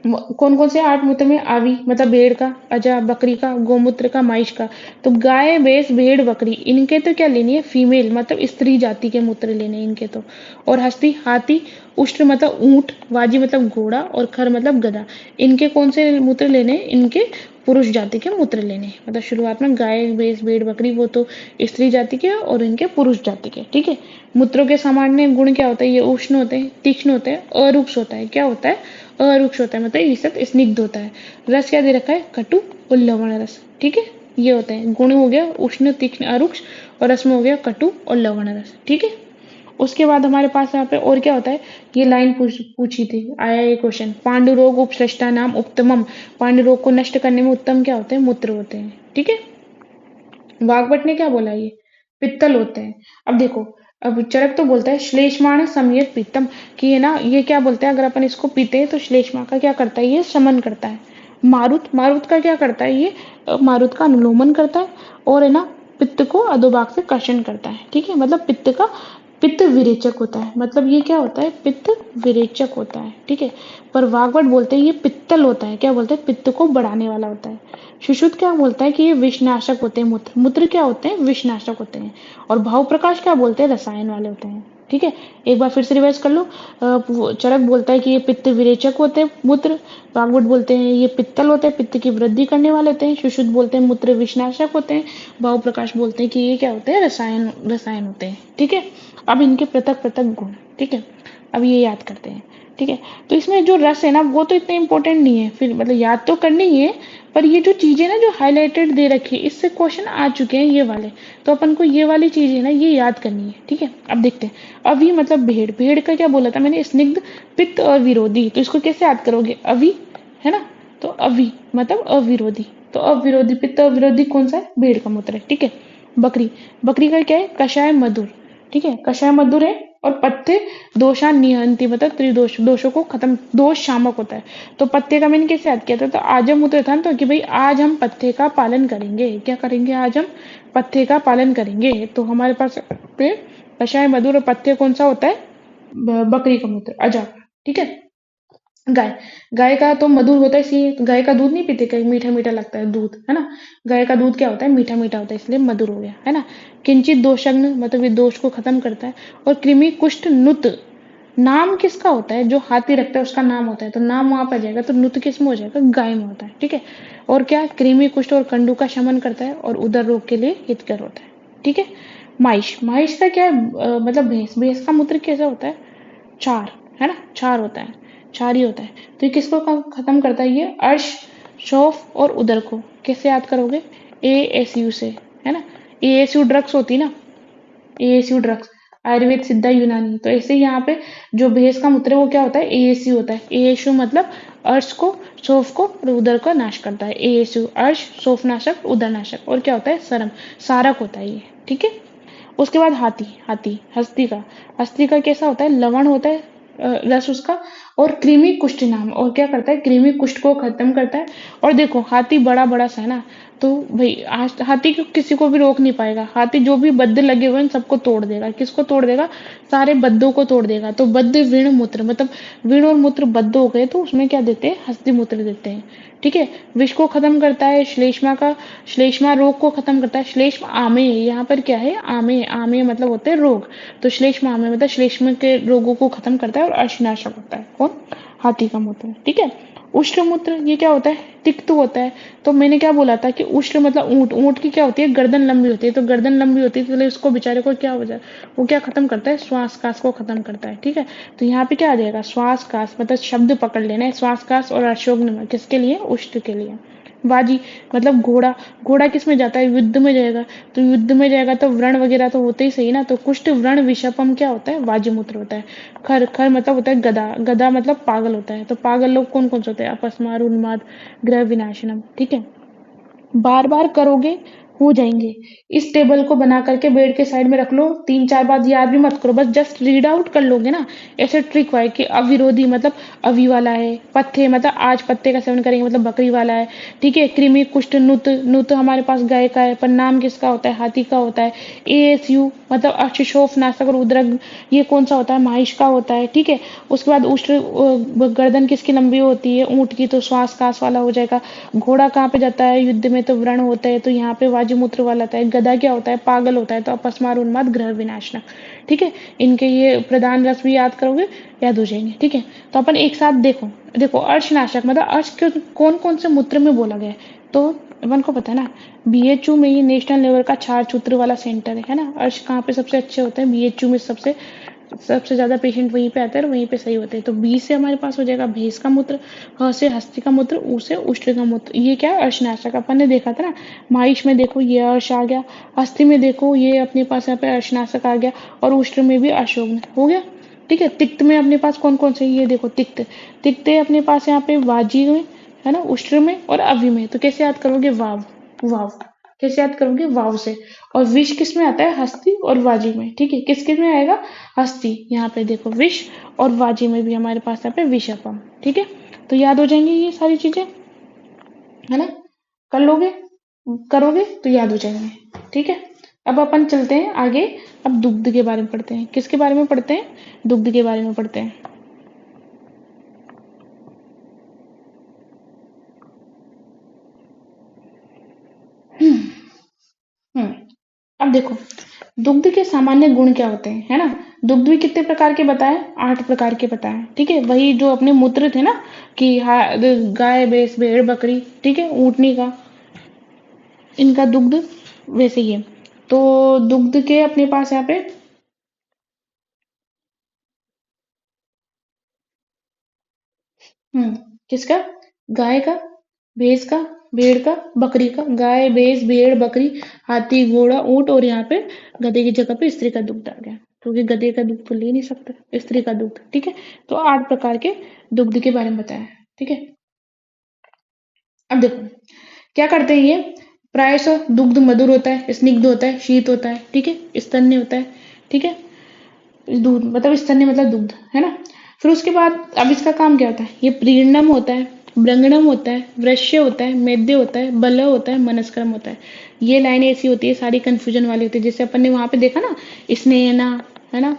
कौन कौन से 8 मूत्र में, आवी मतलब भेड़ का, अजा बकरी का, गोमूत्र का, महिष का। तो गाय, भैंस, भेड़, बकरी इनके तो क्या लेनी है, फीमेल मतलब स्त्री जाति के मूत्र लेने हैं इनके तो। और हस्ती, हाथी, उष्ट्र मतलब ऊंट, वाजी मतलब घोड़ा और खर मतलब गधा। इनके कौन से मूत्र लेने हैं, इनके पुरुष जाति के मूत्र लेने हैं। मतलब शुरुआत में गाय, भैंस, भेड़, बकरी वो तो स्त्री जाति के और इनके पुरुष जाति के। ठीक है, मूत्रों के सामान्य गुण क्या होता है, ये उष्ण होते हैं, तीक्ष्ण होते हैं, अरुक्ष होता है। क्या होता है, अरुक्ष होता है मतलब ईसत स्निग्ध होता है। रस क्या दे रखा है, कटु और लवण रस। ठीक है, ये होते हैं गुण, हो गया उष्ण, तीक्ष्ण, अरुक्ष, और रस में हो गया कटु और लवण रस। ठीक है, उसके बाद हमारे पास यहाँ पे और क्या होता है, ये लाइन पूछी थी, आया ये क्वेश्चन। पांडु रोग उपसृष्टा नाम उत्तमम, पांडु रोग को नष्ट करने में उत्तम क्या होते हैं, मूत्र होते हैं। ठीक है, वाग्भट ने क्या बोला, ये पित्तल होते हैं। अब देखो, अब चरक तो बोलता है श्लेष्माण समयत पित्तम, कि है ना, ये क्या बोलते हैं, अगर अपन इसको पीते हैं तो श्लेष्मा का क्या करता है, ये शमन करता है। मारुत, मारुत का क्या करता है, ये मारुत का अनुलोमन करता है। और है ना, पित्त को अधोभाग से कर्षण करता है। ठीक है, मतलब पित्त विरेचक होता है। मतलब ये क्या होता है, पित्त विरेचक होता है। ठीक है, पर वाग्भट बोलते हैं ये पित्तल होता है। क्या बोलते हैं, पित्त को बढ़ाने वाला होता है। सुश्रुत क्या बोलता है कि ये विषनाशक होते हैं। मूत्र, मूत्र क्या होते हैं, विषनाशक होते हैं। और भाव प्रकाश क्या बोलते हैं, रसायन वाले होते हैं। ठीक है, एक बार फिर से रिवाइज कर लो। चरक बोलता है कि ये पित्त विरेचक होते हैं मूत्र। वाग्भट बोलते हैं ये पित्तल होते हैं, पित्त की वृद्धि करने वाले होते हैं। सुश्रुत बोलते हैं मूत्र विषनाशक होते हैं। भाव प्रकाश बोलते हैं कि ये क्या होते हैं, रसायन रसायन होते हैं। ठीक है, अब इनके पृथक पृथक गुण। ठीक है, अब ये याद करते हैं। ठीक है, तो इसमें जो रस है ना वो तो इतने इंपॉर्टेंट नहीं है, फिर मतलब याद तो करनी ही है, पर ये जो चीजें ना जो हाईलाइटेड दे रखी है इससे क्वेश्चन आ चुके हैं ये वाले, तो अपन को ये वाली चीजें ना ये याद करनी है। ठीक है, अब देखते हैं। अवि मतलब भेड़, भेड़ का क्या बोला था मैंने, स्निग्ध, पित्त और विरोधी। तो इसको कैसे याद करोगे, अवि है ना, तो अवि मतलब अविरोधी। तो अविरोधी, पित्त अविरोधी कौन सा है, भेड़ का मूत्र है। ठीक है, बकरी, बकरी का क्या है, कषाय मधुर। ठीक है, कषाय मधुर है। और पथ्य दोषा निहंती मतलब त्रिदोष, दोषों को खत्म, दोष शामक होता है। तो पथ्य का मैंने कैसे याद किया था, तो आज हम मूत्र था तो कि भाई आज हम पथ्य का पालन करेंगे। क्या करेंगे, आज हम पथ्य का पालन करेंगे। तो हमारे पास पे कषाय मधुर और पथ्य कौन सा होता है, बकरी का मूत्र, अजा। ठीक है, गाय, गाय का तो मधुर होता है, इसलिए गाय का दूध नहीं पीते, कहीं मीठा मीठा लगता है दूध, है ना। गाय का दूध क्या होता है, मीठा मीठा होता है, इसलिए मधुर हो गया, है ना। किंचित दोषग्न मतलब ये दोष को खत्म करता है। और कृमि कुष्ठ नुत, नाम किसका होता है, जो हाथी रखता है उसका नाम होता है, तो नाम वहां पर जाएगा, तो नुत किस में हो जाएगा, गाय में होता है। ठीक है, और क्या, कृमि कुष्ठ और कंडू का शमन करता है और उदर रोग के लिए हितकर होता है। ठीक है, माहिष, माहिष का क्या है, मतलब भैंस, भैंस का मूत्र कैसा होता है, चार, है ना, चार होता है, चार ही होता है। तो ये किसको खत्म करता है, ये अर्श, शौफ और उदर को। कैसे याद करोगे, ASU से, है ना। ASU ड्रग्स होती है ना, ASU ड्रग्स, आयुर्वेद सिद्धा यूनानी। तो ऐसे ही यहाँ पे जो भैंस का मूत्र है वो क्या होता है, ASU होता है। ASU मतलब अर्श को, शोफ को और उदर को नाश करता है। ASU अर्श, शोफ नाशक, उदर नाशक। और क्या होता है, सरम, सारक होता है ये। ठीक है, उसके बाद हाथी, हाथी हस्ती का, हस्ती का कैसा होता है, लवण होता है, रस उसका। और कृमि कुष्ठ नाम, और क्या करता है, कृमि कुष्ठ को खत्म करता है। और देखो हाथी बड़ा बड़ा सा है ना, तो भाई आज हाथी को किसी को भी रोक नहीं पाएगा। हाथी जो भी बद्ध लगे हुए हैं सबको तोड़ देगा। किसको तोड़ देगा, सारे बद्दों को तोड़ देगा। तो बद्ध विण मूत्र मतलब विण और मूत्र बद्ध हो गए तो उसमें क्या देते हैं, हस्ती मूत्र देते हैं। ठीक है, विष को खत्म करता है, श्लेष्मा का, श्लेष्मा रोग को खत्म करता है। श्लेष्म आमे, यहाँ पर क्या है, आमे, आमे मतलब होते हैं रोग। तो श्लेष्म आमे मतलब श्लेष्म के रोगों को खत्म करता है और अशनाशक होता है। कौन, हाथी का मूत्र। ठीक है, उष्ण मूत्र ये क्या होता है, तिक्त होता है। तो मैंने क्या बोला था कि उष्ण मतलब ऊंट, ऊंट की क्या होती है, गर्दन लंबी होती है। तो गर्दन लंबी होती है तो उसको बेचारे को क्या हो जाए, वो क्या खत्म करता है, श्वास कास को खत्म करता है। ठीक है, तो यहाँ पे क्या आ जाएगा, श्वास कास, मतलब शब्द पकड़ लेना है, श्वास कास और अशोक किसके लिए, उष्ण के लिए। बाजी मतलब घोड़ा, घोड़ा किस में जाता है, युद्ध में जाएगा। तो युद्ध में जाएगा तो व्रण वगैरह तो होते ही सही ना, तो कुष्ठ व्रण विषपम क्या होता है, वाजीमूत्र होता है। खर, खर मतलब होता है गधा, गधा मतलब पागल होता है। तो पागल लोग कौन कौन से होते हैं, अपस्मार, उन्माद, ग्रह विनाशनम। ठीक है, बार बार करोगे हो जाएंगे। इस टेबल को बना करके बेड के साइड में रख लो, 3-4 बार याद भी मत करो, बस जस्ट रीड आउट कर लोगे ना। ऐसे ट्रिक है कि अविरोधी मतलब अवि वाला है, पत्ते मतलब आज पत्ते का सेवन करेंगे मतलब बकरी वाला है। ठीक है, कृमि कुष्ठ नुत, नुत हमारे पास गाय का है पर नाम किसका होता है, हाथी का होता है। ASU मतलब अक्षशोफ नाशक और उद्रग, ये कौन सा होता है, महिष का होता है। ठीक है, उसके बाद उष्ण, गर्दन किसकी लंबी होती है, ऊंट की, तो श्वास कास वाला हो जाएगा। घोड़ा कहाँ पे जाता है, युद्ध में, तो व्रण होता है, तो यहाँ पे वाजुमूत्र वाला आता है। गधा क्या होता है, पागल होता है, तो अपस्मार, उन्माद, ग्रह विनाशनक। ठीक है, इनके ये प्रधान रस भी याद करोगे, याद हो जाएंगे। ठीक है, तो अपन एक साथ देखो, देखो अर्शनाशक मतलब अर्श कौन कौन से मूत्र में बोला गया है। तो अपन को पता है ना, BHU में ये नेशनल लेवल का क्षार सूत्र वाला सेंटर है ना। अर्श कहाँ पे सबसे अच्छे होते हैं, BHU में सबसे सबसे ज्यादा पेशेंट वहीं पे आते हैं और वहीं पे सही होते हैं। तो बी से हमारे पास हो जाएगा भैंस का मूत्र, ह से हस्ती का मूत्र, ऊ से उष्ट्र का मूत्र। ये क्या है, अर्शनाशक, अपन ने देखा था ना। माहिष में देखो ये अर्श आ गया, हस्ती में देखो ये अपने पास यहाँ पे अर्शनाशक आ गया, और उष्ट्र में भी अशोक हो गया। ठीक है, तिक्त में अपने पास कौन कौन से, ये देखो तिक्त, तिक्त है अपने पास यहाँ पे वाजी में, है ना, उष्ट्र में और अवि में। तो कैसे याद करोगे, वाव, वाव कैसे याद करोगे, वाव से। और विष किस में आता है, हस्ती और वाजी में। ठीक है, किस किस में आएगा, हस्ती, यहाँ पे देखो विष, और वाजी में भी हमारे पास यहाँ पे विषपम। ठीक है, तो याद हो जाएंगे ये सारी चीजें, है ना, कर लोगे, करोगे तो याद हो जाएंगे। ठीक है, अब अपन चलते हैं आगे। अब दुग्ध के बारे में पढ़ते हैं, किसके बारे में पढ़ते हैं, दुग्ध के बारे में पढ़ते हैं। हम्म अब देखो, दुग्ध के सामान्य गुण क्या होते हैं, है ना। दुग्ध भी कितने प्रकार के बताए, 8 प्रकार के बताए। ठीक है, वही जो अपने मूत्र थे ना, कि गाय, भैंस, भेड़, बकरी, ठीक है, ऊँटनी का, इनका दुग्ध वैसे ही है। तो दुग्ध के अपने पास यहाँ पे, हम्म किसका, गाय का, भैंस का, भेड़ का, बकरी का। गाय, भैंस, भेड़, बकरी, हाथी, घोड़ा, ऊंट, और यहाँ पे गधे की जगह पे स्त्री का दुग्ध आ गया, क्योंकि गधे का दुग्ध तो ले नहीं सकते, स्त्री का दुग्ध। ठीक है, तो 8 प्रकार के दुग्ध के बारे में बताया। ठीक है, अब देखो क्या करते हैं ये, प्रायशः दुग्ध मधुर होता है, स्निग्ध होता है, शीत होता है। ठीक है, स्तन्य होता है। ठीक है, दूध मतलब स्तन्य मतलब दुग्ध, है ना। फिर उसके बाद अब इसका काम क्या होता है, ये प्रीणम होता है, ब्रंगणम होता है, वृश्य होता है, मेद्य होता है, बल होता है, मनस्क्रम होता है। ये लाइनें ऐसी होती है, सारी कंफ्यूजन वाली होती है, जैसे अपन ने वहां पे देखा ना, स्नेहना, है ना,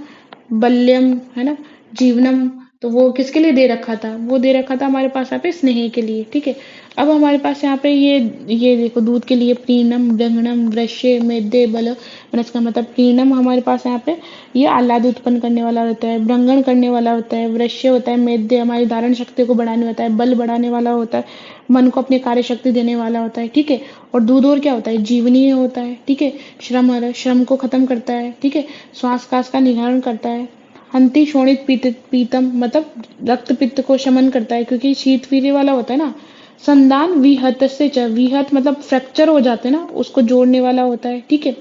बल्यम, है ना, जीवनम। तो वो किसके लिए दे रखा था, वो दे रखा था हमारे पास यहाँ पे स्नेह के लिए। ठीक है, अब हमारे पास यहाँ पे ये देखो, दूध के लिए प्रीणम, ब्रंगणम, वृश्य, मेद्य, बल, मनस्क्रम। मतलब प्रीणम हमारे पास यहाँ पे ये आह्लाद उत्पन्न करने वाला होता है, ब्रंगण करने वाला होता है, वृश्य होता है, मेद्य हमारी धारण शक्ति को बढ़ाने होता है, बल बढ़ाने वाला होता है, मन को अपनी कार्य शक्ति देने वाला होता है। ठीक है, और दूध और क्या होता है, जीवनीय होता है। ठीक है, श्रम को खत्म करता है। ठीक है, श्वास कास का निवारण करता है। हंति शोणित पीतम मतलब रक्त पित्त को शमन करता है, क्योंकि शीत पीले वाला होता है ना। संदान विहत से च, विहत मतलब फ्रैक्चर हो जाते हैं ना, उसको जोड़ने वाला होता है। ठीक है,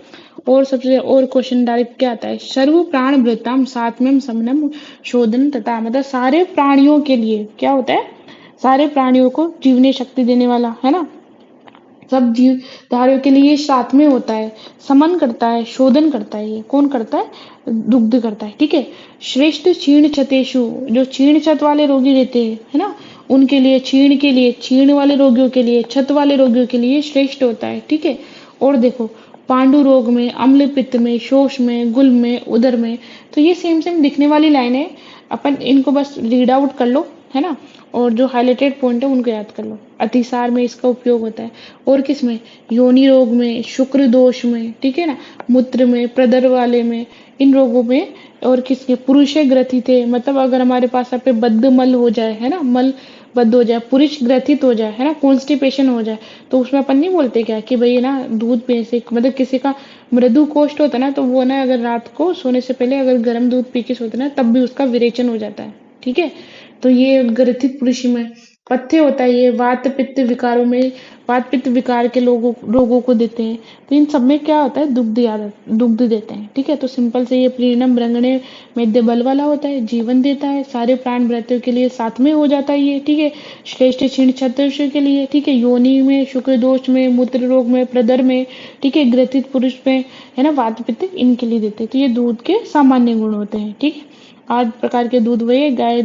और सबसे और क्वेश्चन डायरेक्ट क्या आता है, सर्व प्राण भृताम सात्म्यम समनम शोधन तथा, मतलब सारे प्राणियों के लिए क्या होता है, सारे प्राणियों को जीवनी शक्ति देने वाला, है ना। सब जीव धारियों के लिए साथ में होता है, समन करता है, शोधन करता है। ये कौन करता है, दुग्ध करता है। ठीक है, श्रेष्ठ क्षीण छतेषु, जो क्षीण छत वाले रोगी रहते हैं, है ना, उनके लिए, क्षीण के लिए, क्षीण वाले रोगियों के लिए, छत वाले रोगियों के लिए श्रेष्ठ होता है। ठीक है, और देखो पांडु रोग में, अम्ल पित्त में, शोष में, गुल में, उदर में। तो ये सेम सेम दिखने वाली लाइन है, अपन इनको बस रीड आउट कर लो, है ना, और जो हाईलाइटेड पॉइंट है उनको याद कर लो। अतिसार में इसका उपयोग होता है, और किस में, योनि रोग में, शुक्र दोष में, ठीक है ना, मूत्र में, प्रदर वाले में, इन रोगों में। और किसके, पुरुष ग्रथि थे, मतलब अगर हमारे पास यहाँ पे बद्ध मल हो जाए, है ना, मल बद्ध हो जाए, पुरुष ग्रथित हो जाए, है ना, कॉन्स्टिपेशन हो जाए, तो उसमें अपन नहीं बोलते क्या कि भाई ना दूध पीने से, मतलब किसी का मृदु कोष्ठ होता है ना, तो वो ना अगर रात को सोने से पहले अगर गर्म दूध पी के सोते ना, तब भी उसका विरेचन हो जाता है। ठीक है, तो ये ग्रथित पुरुष में पथ्य होता है, ये वात पित्त विकारों में, वात पित्त विकार के रोगों को देते हैं। तो इन सब में क्या होता है, दुग्ध देते हैं। ठीक है, तो सिंपल से ये प्रीणम ब्रंगणे मेद्य बल वाला होता है, जीवन देता है, सारे प्राण व्रतों के लिए साथ में हो जाता है ये। ठीक है, श्रेष्ठ क्षीण छत्रुष के लिए, ठीक है, योनि में, शुक्र दोष में, मूत्र रोग में, प्रदर में, ठीक है, ग्रथित पुरुष में, है ना, वात पित्त इनके लिए देते हैं। तो ये दूध के सामान्य गुण होते हैं। ठीक है, 8 प्रकार के दूध वही गाय,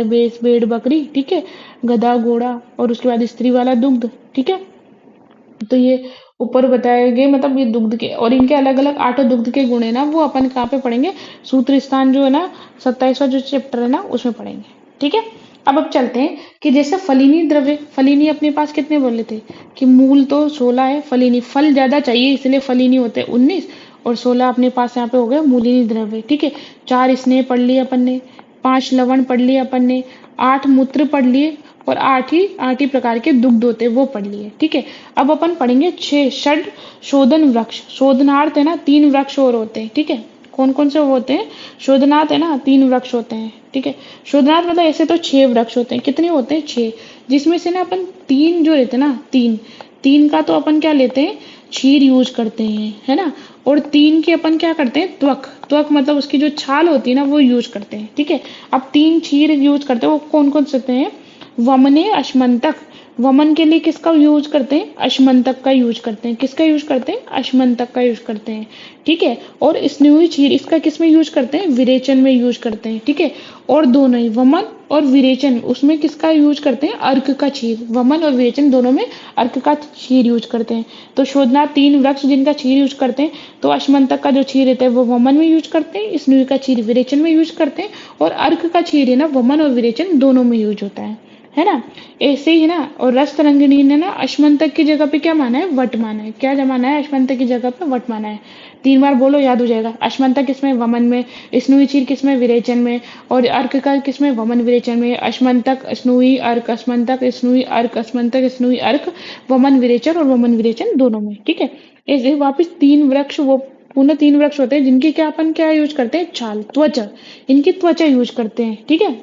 भैंस, भेड़, बकरी, ठीक है, गधा, घोड़ा, और उसके बाद स्त्री वाला दुग्ध। ठीक है, तो ये ऊपर बताए गए मतलब ये दुग्ध के और इनके अलग अलग 8 दुग्ध के गुण है ना, वो अपन कहाँ पे पढ़ेंगे, सूत्र स्थान जो है ना 27वां जो चैप्टर है ना उसमें पढ़ेंगे। ठीक है, अब चलते हैं कि जैसे फलीनी द्रव्य, फलीनी अपने पास कितने बोले थे कि मूल तो 16 है, फलीनी फल ज्यादा चाहिए इसलिए फलीनी होते हैं 19, और 16 अपने पास यहाँ पे हो गए मूलिनी द्रव्य। ठीक है, 4 स्नेह पढ़ लिए अपन ने, 5 लवण पढ़ लिए अपन ने, 8 मूत्र पढ़ लिए, और 8 ही प्रकार के दुग्ध होते हैं वो पढ़ लिए। ठीक है, अब अपन पढ़ेंगे 6 षड शोधन वृक्ष। शोधनार्थ है ना 3 वृक्ष और होते हैं। ठीक है, कौन कौन से होते हैं, शोधनार्थ है ना 3 वृक्ष होते हैं। ठीक है, शोधनार्थ मतलब ऐसे तो 6 वृक्ष होते हैं, कितने होते हैं 6, जिसमें से ना अपन 3 जो रहते हैं ना, 3 का तो अपन क्या लेते हैं, क्षीर यूज करते हैं, है ना, और 3 के अपन क्या करते हैं, त्वक मतलब उसकी जो छाल होती है ना वो यूज करते हैं। ठीक है, अब 3 क्षीर यूज करते हैं, वो कौन कौन से हैं, वमने अश्मंतक, वमन के लिए किसका यूज करते हैं, अश्मंतक का यूज करते हैं, किसका यूज करते हैं, अश्मंतक का यूज करते हैं। ठीक है, और स्नेही क्षीर इसका किस में यूज करते हैं, विरेचन में यूज करते हैं। ठीक है, और दोनों ही वमन और विरेचन उसमें किसका यूज करते हैं, अर्क का क्षीर, वमन और विरेचन दोनों में अर्क का क्षीर यूज करते हैं। तो शोधना 3 वृक्ष जिनका क्षीर यूज करते हैं, तो अश्मंतक का जो क्षीर रहता है वो वमन में यूज करते हैं, स्नेही का क्षीर विरेचन में यूज करते हैं, और अर्क का क्षीर है ना वमन और विरेचन दोनों में यूज होता है ना, ऐसे ही ना। और रस तरंगिणी ने ना अश्मंतक की जगह पे क्या माना है, वट माना है। क्या माना है, अश्मंतक की जगह पे वट माना है। 3 बार बोलो याद हो जाएगा, अश्मंतक किसमें, वमन में, स्नुई क्षीर किसमें, विरेचन में, और अर्क का किसमें, वमन विरेचन में, अश्मंतक स्नुई अर्क, अश्मंतक स्नुई अर्क, अश्मंतक स्नुई अर्क, वमन विरेचन और वमन विरेचन दोनों में। ठीक है, ऐसे वापिस 3 वृक्ष, वो पुनः 3 वृक्ष होते हैं जिनकी क्या अपन क्या यूज करते हैं, छाल, त्वचा, इनकी त्वचा यूज करते हैं। ठीक है,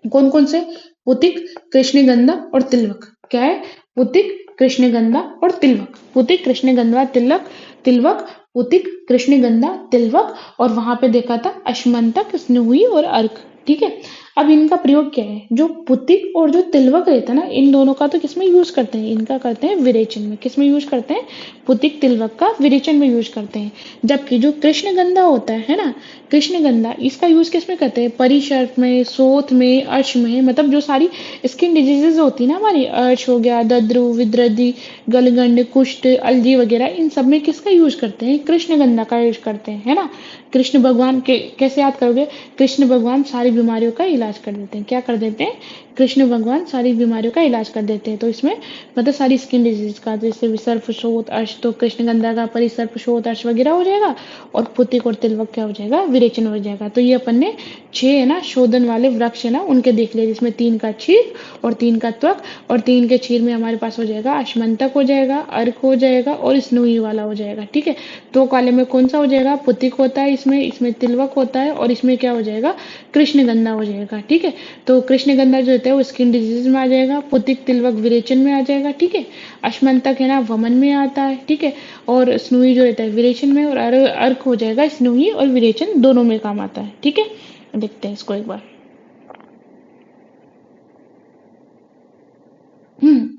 कौन कौन से, पुतिक, कृष्णगंधा और तिलवक। क्या है, पुतिक, कृष्णगंधा और तिलवक, पुतिक, कृष्णगंधा, तिलक, तिलवक, पुतिक, कृष्णगंधा, तिलवक, और वहां पे देखा था अश्मंतक, स्नुई और अर्क। ठीक है, अब इनका प्रयोग क्या है, जो पुतिक और जो तिलवक रहता है ना, इन दोनों का तो किसमें यूज करते हैं, इनका करते हैं विरेचन में, किसमें यूज करते हैं, पुतिक तिलवक का विरेचन में यूज करते हैं। जबकि जो कृष्णगंधा होता है ना, कृष्णगंधा इसका यूज किसमें करते हैं, परिशर्फ में, सोथ में, अर्श में, मतलब जो सारी स्किन डिजीजेज होती है ना हमारी, अर्श हो गया, दद्रु, विद्रदी, गलगंड, कुष्ठ, अलजी वगैरह, इन सब में किसका यूज करते हैं, कृष्णगंधा का यूज करते हैं, है ना। कृष्ण भगवान के कैसे याद करोगे, कृष्ण भगवान सारी बीमारियों का इलाज कर देते हैं, क्या कर देते हैं, कृष्ण भगवान सारी बीमारियों का इलाज कर देते हैं। तो इसमें मतलब सारी स्किन डिजीज का, जैसे विसर्प, शोथ, अर्श, तो कृष्णगंधा का परिसर्प, शोथ, अर्श वगैरह हो जाएगा, और पुतिक और तिलवक क्या हो जाएगा, विरेचन हो जाएगा। तो ये अपन ने 6 है ना शोधन वाले वृक्ष है ना उनके देख लिए, जिसमें 3 का क्षीर और 3 का त्वक, और 3 के क्षीर में हमारे पास हो जाएगा अश्मंतक हो जाएगा, अर्क हो जाएगा, और स्नुई वाला हो जाएगा। ठीक है, तो काले में कौन सा हो जाएगा, पुतिक होता है, इसमें तिलवक होता है, और इसमें क्या हो जाएगा, कृष्णगंधा हो जाएगा। ठीक है, तो कृष्णगंधा जो होता है वो स्किन डिजीज में आ जाएगा, पुतिक तिलवक विरेचन में आ जाएगा। ठीक है, अश्मंतक है ना वमन में आता है। ठीक है, और स्नुई जो रहता है विरेचन में, और अर्क हो जाएगा स्नुई और विरेचन दोनों में काम आता है। ठीक है, देखते हैं इसको एक बार। हम्म,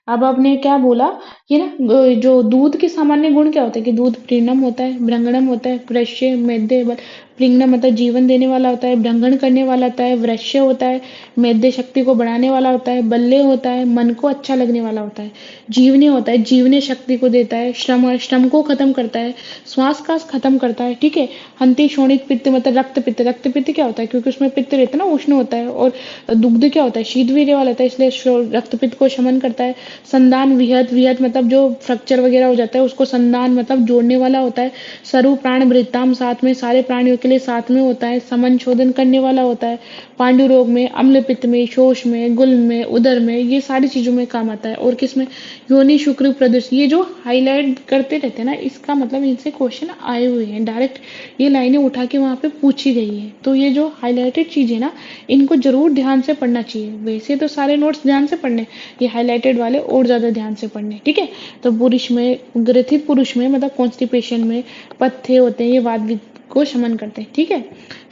अब आपने क्या बोला कि ना जो दूध के सामान्य गुण क्या होते हैं, कि दूध प्रीणम होता है, भ्रंगणम होता है, वृश्य, मेद्य, प्रीणम मतलब जीवन देने वाला होता है, भ्रंगण करने वाला होता है, वृश्य होता है, मेद्य शक्ति को बढ़ाने वाला होता है, बल्ले होता है, मन को अच्छा लगने वाला होता है, जीवनी होता है, जीवनी शक्ति को देता है, श्रम को खत्म करता है, श्वास का खत्म करता है। ठीक है, हंति शोणित पित्त मतलब रक्त पित्त, रक्त पित्त क्या होता है, क्योंकि उसमें पित्त रहता है ना, उष्ण होता है, और दुग्ध क्या होता है, शीत वीर्य वाला होता है, इसलिए रक्त पित्त को शमन करता है। संदान, विहत, विहत मतलब जो फ्रैक्चर वगैरह हो जाता है उसको संदान मतलब जोड़ने वाला होता है। सरु प्राण वृत्ताम साथ में सारे प्राणियों के के लिए साथ में होता है, समन शोधन करने वाला होता है, पांडु रोग में, अम्ल पित्त में, शोष में, गुल्म में, उदर में, ये सारी चीजों में काम आता है। और किसमें, योनि शुक्र प्रदर्श, ये जो हाईलाइट करते रहते हैं ना, इसका मतलब इनसे क्वेश्चन आए हुए हैं, डायरेक्ट ये लाइनें उठा के वहां पे पूछी गई है। तो ये जो हाईलाइटेड चीज है ना, इनको जरूर ध्यान से पढ़ना चाहिए। वैसे तो सारे नोट्स ध्यान से पढ़ने, ये हाईलाइटेड वाले और ज्यादा ध्यान से पढ़ने, ठीक है। तो पुरुष में, ग्रथित पुरुष में मतलब कॉन्स्टिपेशन में पथ्य होते हैं, ये वात को शमन करते हैं, ठीक है।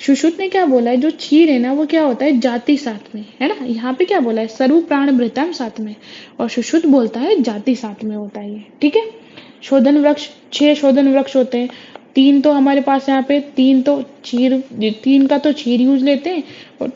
सुश्रुत ने क्या बोला है, जो क्षीर है ना वो क्या होता है, जाति साथ में, है ना। यहाँ पे क्या बोला है, सर्व प्राण भृतम साथ में, और सुश्रुत बोलता है जाति साथ में होता है ये, ठीक है। शोधन वृक्ष, 6 शोधन वृक्ष होते हैं। 3 तो हमारे पास यहाँ पे, 3 तो क्षीर, 3 का तो क्षीर यूज लेते हैं, और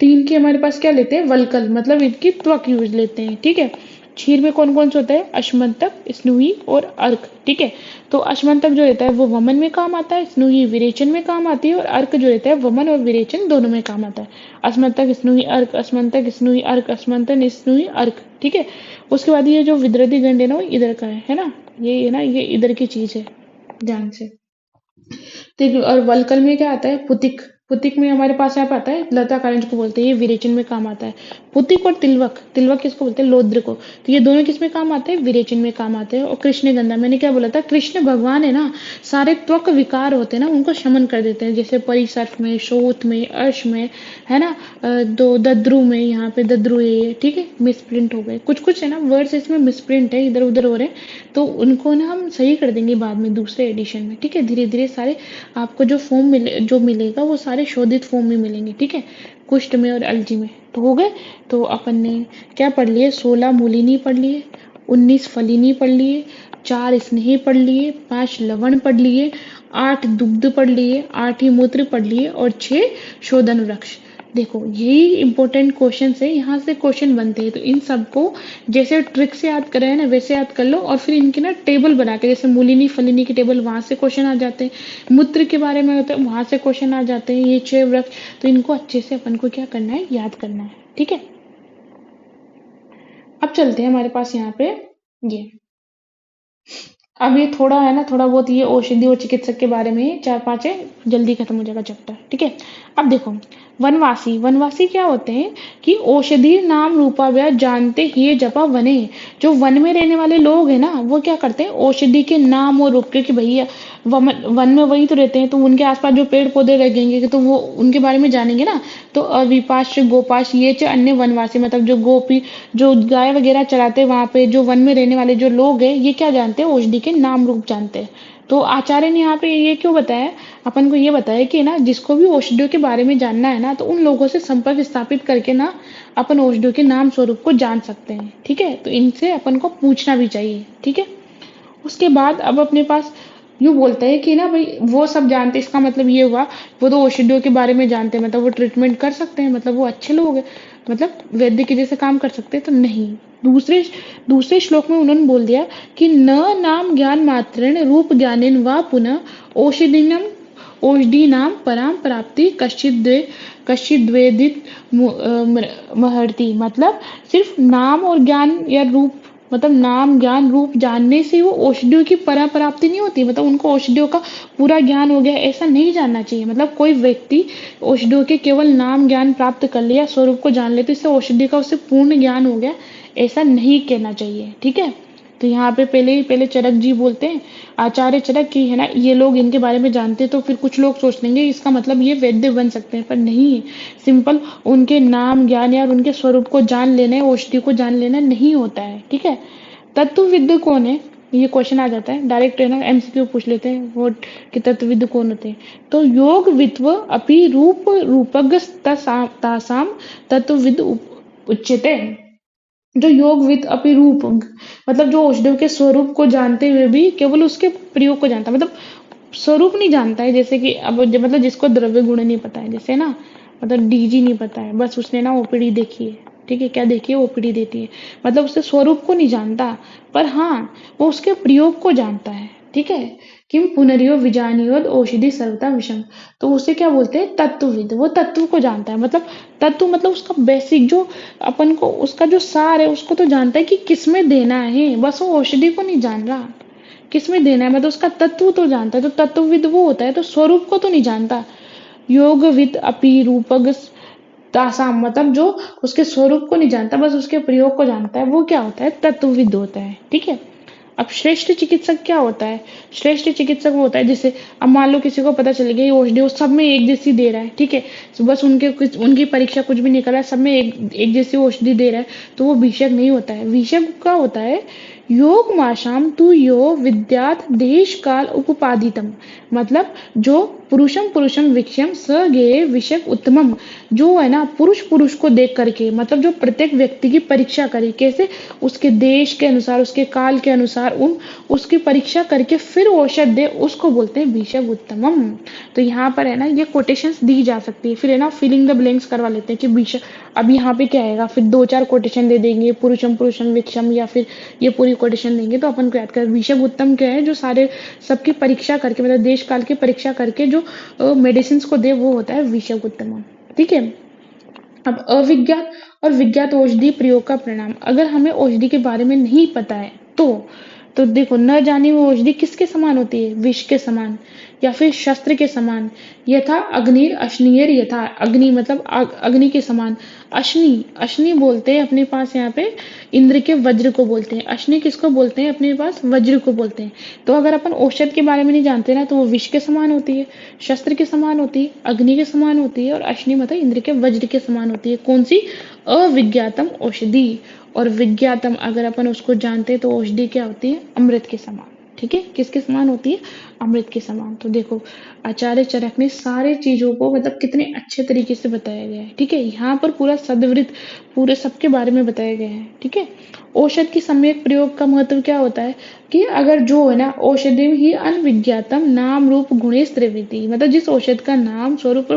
3 की हमारे पास क्या लेते हैं, वल्कल, मतलब इनकी त्वक यूज लेते हैं, ठीक है। क्षीर में कौन कौन से होता है, अश्मंतक, स्नूही और अर्क, ठीक है। तो अश्मंतक जो रहता है वो वमन में काम आता है, स्नूही विरेचन में काम आती है, और अर्क जो रहता है वमन और विरेचन दोनों में काम आता है। अश्मंतक स्नूही अर्क, अश्मंतक स्नूही अर्क, अश्मंतक स्नूही अर्क, ठीक है। उसके बाद ये जो विद्रदी गंड है ना, वो इधर का है ना, ये है ना, ये इधर की चीज है, ध्यान से। और वल्कल में क्या आता है, पुतिक, पुतिक में हमारे पास यहाँ पे आता है लता कारंज को बोलते हैं, ये विरेचन में काम आता है। पुतिक और तिलवक, तिलवक किसको बोलते हैं, लौद्र को। तो ये दोनों किस में काम आते हैं, विरेचन में काम आते हैं। और कृष्ण गंधा, मैंने क्या बोला था, कृष्ण भगवान है ना, सारे त्वक विकार होते हैं ना उनको शमन कर देते हैं, जैसे परिसर्फ में, शोथ में, अर्श में, है ना, दो दद्रु में, यहाँ पे दद्रु है ये, ठीक है। मिसप्रिंट हो गए कुछ कुछ है ना वर्ड्स, इसमें मिसप्रिंट है, इधर उधर हो रहे हैं, तो उनको ना हम सही कर देंगे बाद में दूसरे एडिशन में, ठीक है। धीरे धीरे सारे आपको जो फॉर्म मिले, जो मिलेगा वो सारे शोधित फॉर्म में मिलेंगे, ठीक है। कुष्ठ में और अलजी में तो हो गए। तो अपन ने क्या पढ़ लिए, 16 मूलिनी पढ़ लिए, 19 फलिनी पढ़ लिए, 4 स्नेही पढ़ लिए, 5 लवण पढ़ लिए, 8 दुग्ध पढ़ लिए, 8 ही मूत्र पढ़ लिए, और 6 शोधन वृक्ष। देखो यही इंपॉर्टेंट क्वेश्चन है, यहाँ से क्वेश्चन बनते हैं, तो इन सबको जैसे ट्रिक से याद कर रहे हैं ना वैसे याद कर लो, और फिर इनकी ना टेबल बना के, जैसे मूलिनी फलिनी की टेबल, वहां से क्वेश्चन आ जाते हैं, मूत्र के बारे में होता है वहां से क्वेश्चन आ जाते हैं, ये 6 वृक्ष, तो इनको अच्छे से अपन को क्या करना है, याद करना है, ठीक है। अब चलते हैं हमारे पास यहाँ पे ये, अब ये थोड़ा है ना, थोड़ा बहुत ये औषधि और चिकित्सक के बारे में 4-5 है, जल्दी खत्म हो जाएगा चैप्टर, ठीक है। अब देखो वनवासी, वनवासी क्या होते हैं कि औषधि नाम रूपाव्या जानते ही जपा वने, जो वन में रहने वाले लोग हैं ना वो क्या करते हैं, औषधि के नाम और रूप, क्योंकि भैया वन में वही तो रहते हैं, तो उनके आसपास जो पेड़ पौधे लगेंगे तो वो उनके बारे में जानेंगे ना। तो अविपाश, गोपाश, ये अन्य वनवासी, मतलब जो गोपी, जो गाय वगैरह चराते हैं वहां पे, जो वन में रहने वाले जो लोग हैं, ये क्या जानते हैं, औषधि के नाम रूप जानते हैं। तो आचार्य ने यहाँ पे ये क्यों बताया, अपन को ये बताया कि ना जिसको भी औषधियों के बारे में जानना है ना, तो उन लोगों से संपर्क स्थापित करके ना अपन औषधियों के नाम स्वरूप को जान सकते हैं, ठीक है। तो इनसे अपन को पूछना भी चाहिए, ठीक है। उसके बाद अब अपने पास यूँ बोलता है कि ना भाई वो सब जानते, इसका मतलब ये हुआ वो तो औषधियों के बारे में जानते हैं, मतलब वो ट्रीटमेंट कर सकते हैं, मतलब वो अच्छे लोग हैं, मतलब वैद्य के जैसे काम कर सकते हैं, तो नहीं। दूसरे दूसरे श्लोक में उन्होंने बोल दिया कि न नाम ज्ञान मात्रेण रूप ज्ञानेन वा पुनः औषधिनम औषधि नाम पराम प्राप्ति कश्चित द्वेदित महर्ति, मतलब सिर्फ नाम और ज्ञान या रूप, मतलब नाम ज्ञान रूप जानने से वो औषधियों की पराप्ति नहीं होती, मतलब उनको औषधियों का पूरा ज्ञान हो गया ऐसा नहीं जानना चाहिए। मतलब कोई व्यक्ति औषधियों के केवल नाम ज्ञान प्राप्त कर लिया, स्वरूप को जान ले, तो इससे औषधि का उससे पूर्ण ज्ञान हो गया, ऐसा नहीं कहना चाहिए, ठीक है। तो यहाँ पे पहले चरक जी बोलते हैं, आचार्य चरक की है ना, ये लोग इनके बारे में जानते, तो फिर कुछ लोग सोच लेंगे इसका मतलब ये वैद्य बन सकते हैं, पर नहीं। सिंपल उनके नाम ज्ञान या उनके स्वरूप को जान लेना, औषधि को जान लेना नहीं होता है, ठीक है। तत्वविद कौन है, ये क्वेश्चन आ जाता है डायरेक्ट, है ना, एमसीक्यू पूछ लेते हैं वो कि तत्वविद कौन होते हैं। तो योग वित्व अपि रूप रूपज्ञ तासाम तत्वविद उच्यते, जो योग विद अपि रूप, मतलब जो औषधियों के स्वरूप को जानते हुए भी केवल उसके प्रयोग को जानता है, मतलब स्वरूप नहीं जानता है, जैसे कि अब मतलब जिसको द्रव्य गुण नहीं पता है, जैसे ना मतलब डीजी नहीं पता है, बस उसने ना ओपीडी देखी है, ठीक है, क्या देखी है, ओपीडी देती है, मतलब उसके स्वरूप को नहीं जानता, पर हाँ वो उसके प्रयोग को जानता है, ठीक है। किम पुनरियो विजानियोद औषधि सर्वता विषम, तो उसे क्या बोलते हैं, तत्वविद, वो तत्व को जानता है, मतलब तत्व मतलब उसका बेसिक जो अपन को उसका जो सार है उसको तो जानता है कि किसमें देना है, बस वो औषधि को नहीं जान रहा किसमें देना है, मतलब उसका तत्व तो जानता है, तो तत्वविद वो होता है, तो स्वरूप को तो नहीं जानता, योगविद अपि रूपग तासाम, मतलब जो उसके स्वरूप को नहीं जानता, बस उसके प्रयोग को जानता है, वो क्या होता है? तत्वविद होता है। ठीक है। अब श्रेष्ठ चिकित्सक क्या होता है? श्रेष्ठ चिकित्सक वो होता है जिसे, अब मान लो किसी को पता चल गया ये औषधि वो सब में एक जैसी दे रहा है, ठीक है, तो बस उनकी परीक्षा कुछ भी निकला, सब में एक जैसी औषधि दे रहा है, तो वो विषयज्ञ नहीं होता है। विषयज्ञ का होता है योग माशाम तु यो विद्यात देश काल उपपादितम, मतलब जो पुरुषम पुरुषम विषयम स गे विषय उत्तमम, जो है ना पुरुष पुरुष को देख करके, मतलब जो प्रत्येक व्यक्ति की परीक्षा करे, कैसे? उसके देश के अनुसार, उसके काल के अनुसार उसकी परीक्षा करके फिर औषध दे, उसको बोलते हैं विषय उत्तमम। तो यहाँ पर है ना ये कोटेशंस दी जा सकती है, फिर है ना फिलिंग द ब्लैंक्स करवा लेते हैं कि विषय, अब यहाँ पे क्या आएगा, फिर 2-4 कोटेशन दे देंगे, पुरुषम पुरुषम विक्षम, या फिर ये पूरी कोटेशन देंगे, तो अपन को याद कर विषय उत्तम क्या है? जो सारे सबकी परीक्षा करके, मतलब देश काल की परीक्षा करके जो मेडिसिन को दे, वो होता है विषय उत्तम। ठीक है। अब अविज्ञात और विज्ञात औषधि प्रयोग का परिणाम, अगर हमें औषधि के बारे में नहीं पता है तो देखो, न जानी वो औषधि किसके समान होती है? विष के समान, या फिर शस्त्र के समान। यथा अग्निर अश्नियर, यथा अग्नि मतलब अग्नि के समान। अश्नि, अश्नि बोलते हैं अपने पास यहाँ पे इंद्र के वज्र को बोलते हैं। अश्नि किसको बोलते हैं अपने पास? वज्र को बोलते हैं। तो अगर अपन औषध के बारे में नहीं जानते ना, तो वो विष के समान होती है, शस्त्र के समान होती है, अग्नि के समान होती है, और अश्नि मतलब इंद्र के वज्र के समान होती है। कौन सी? अविज्ञातम औषधि। और विज्ञातम अगर अपन उसको जानते हैं तो औषधि क्या होती है? अमृत के समान। ठीक है। किसके समान होती है? अमृत के समान। तो देखो, आचार्य चरक ने सारे चीजों को मतलब कितने अच्छे तरीके से बताया गया है। ठीक है। यहाँ पर पूरा सदवृत्त पूरे सबके बारे में बताया गया है। ठीक है। औषध की सम्यक प्रयोग का महत्व क्या होता है कि अगर जो है ना औषधि ही अनविज्ञातम नाम रूप गुणेश त्रिविधि, मतलब जिस औषध का नाम, स्वरूप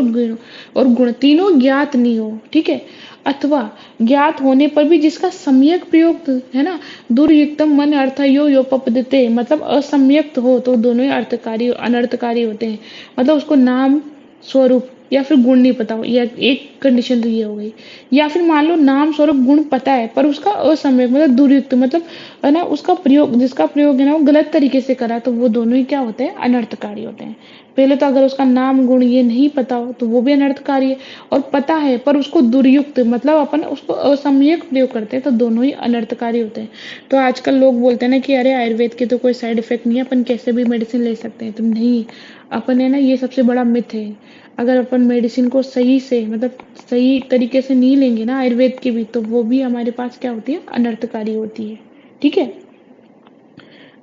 और गुण तीनों ज्ञात नहीं हो, ठीक है, अथवा ज्ञात होने पर भी जिसका सम्यक प्रयोग है ना, दुर्युक्तम मन अर्थ यो योपपदते, मतलब असम्यक्त हो, तो दोनों ही अर्थकारी अनर्थकारी होते हैं। मतलब उसको नाम, स्वरूप या फिर गुण नहीं पता हो, या एक कंडीशन तो ये हो गई, या फिर मान लो नाम स्वरूप गुण पता है पर उसका असम्यक मतलब दुर्युक्त, मतलब है ना उसका प्रयोग, जिसका प्रयोग है ना वो गलत तरीके से करा, तो वो दोनों ही क्या होते हैं? अनर्थकारी होते हैं। पहले तो अगर उसका नाम गुण ये नहीं पता हो तो वो भी अनर्थकारी है, और पता है पर उसको दुर्युक्त मतलब अपन उसको असम्यक प्रयोग करते हैं, तो दोनों ही अनर्थकारी होते हैं। तो आजकल लोग बोलते हैं ना कि अरे आयुर्वेद के तो कोई साइड इफेक्ट नहीं है, अपन कैसे भी मेडिसिन ले सकते हैं, तो नहीं, अपन है ना ये सबसे बड़ा मिथ है। अगर अपन मेडिसिन को सही से मतलब सही तरीके से नहीं लेंगे ना आयुर्वेद की भी, तो वो भी हमारे पास क्या होती है? अनर्थकारी होती है। ठीक है।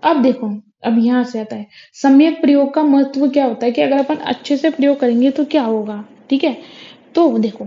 अब देखो, अब यहाँ से आता है सम्यक प्रयोग का महत्व क्या होता है कि अगर अपन अच्छे से प्रयोग करेंगे तो क्या होगा। ठीक है। तो देखो,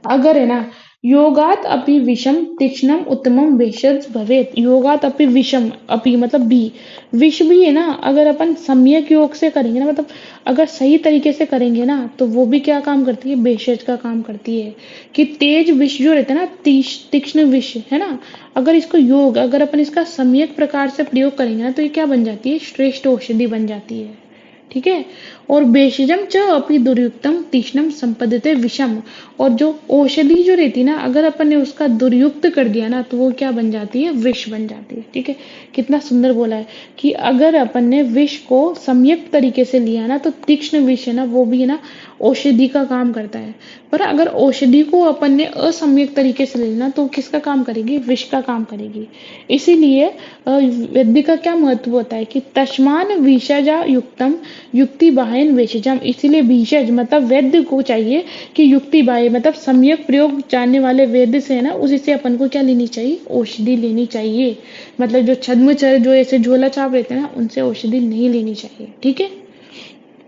अगर है ना योगात अपि विषम तीक्ष्णम उत्तमम भेषज भवेत, योगात अपि विषम, अपि मतलब भी, विष भी है ना अगर अपन सम्यक योग से करेंगे ना, मतलब अगर सही तरीके से करेंगे ना, तो वो भी क्या काम करती है? भेषज का काम करती है। कि तेज विष जो रहता है ना, तीक्ष्ण विष है ना, अगर इसको योग, अगर अपन इसका सम्यक प्रकार से प्रयोग करेंगे ना, तो ये क्या बन जाती है? श्रेष्ठ औषधि बन जाती है। ठीक है। और बेशजम च अपनी दुर्युक्तम तीक्ष्णम संपदते विषम, और जो औषधि जो रहती है ना, अगर अपन ने उसका दुर्युक्त कर दिया ना, तो वो क्या बन जाती है? विष बन जाती है। ठीक है। कितना सुंदर बोला है कि अगर अपन ने विष को सम्यक तरीके से लिया ना, तो तीक्ष्ण विष है ना वो भी है ना औषधि का काम करता है। पर अगर औषधि को अपन ने असम्यक तरीके से लेना, तो किसका काम करेगी? विष का काम करेगी। इसीलिए वैद्य का क्या महत्व होता है कि तस्मान विषजा युक्तम युक्ति बाहन भेषजम, इसीलिए भेषज मतलब वैद्य को चाहिए कि युक्ति बाह्य मतलब सम्यक प्रयोग जानने वाले वैद्य से है ना, उसी से अपन को क्या लेनी चाहिए? औषधि लेनी चाहिए। मतलब जो छद्मचर जो ऐसे झोला छाप रहते हैं ना, उनसे औषधि नहीं लेनी चाहिए। ठीक है।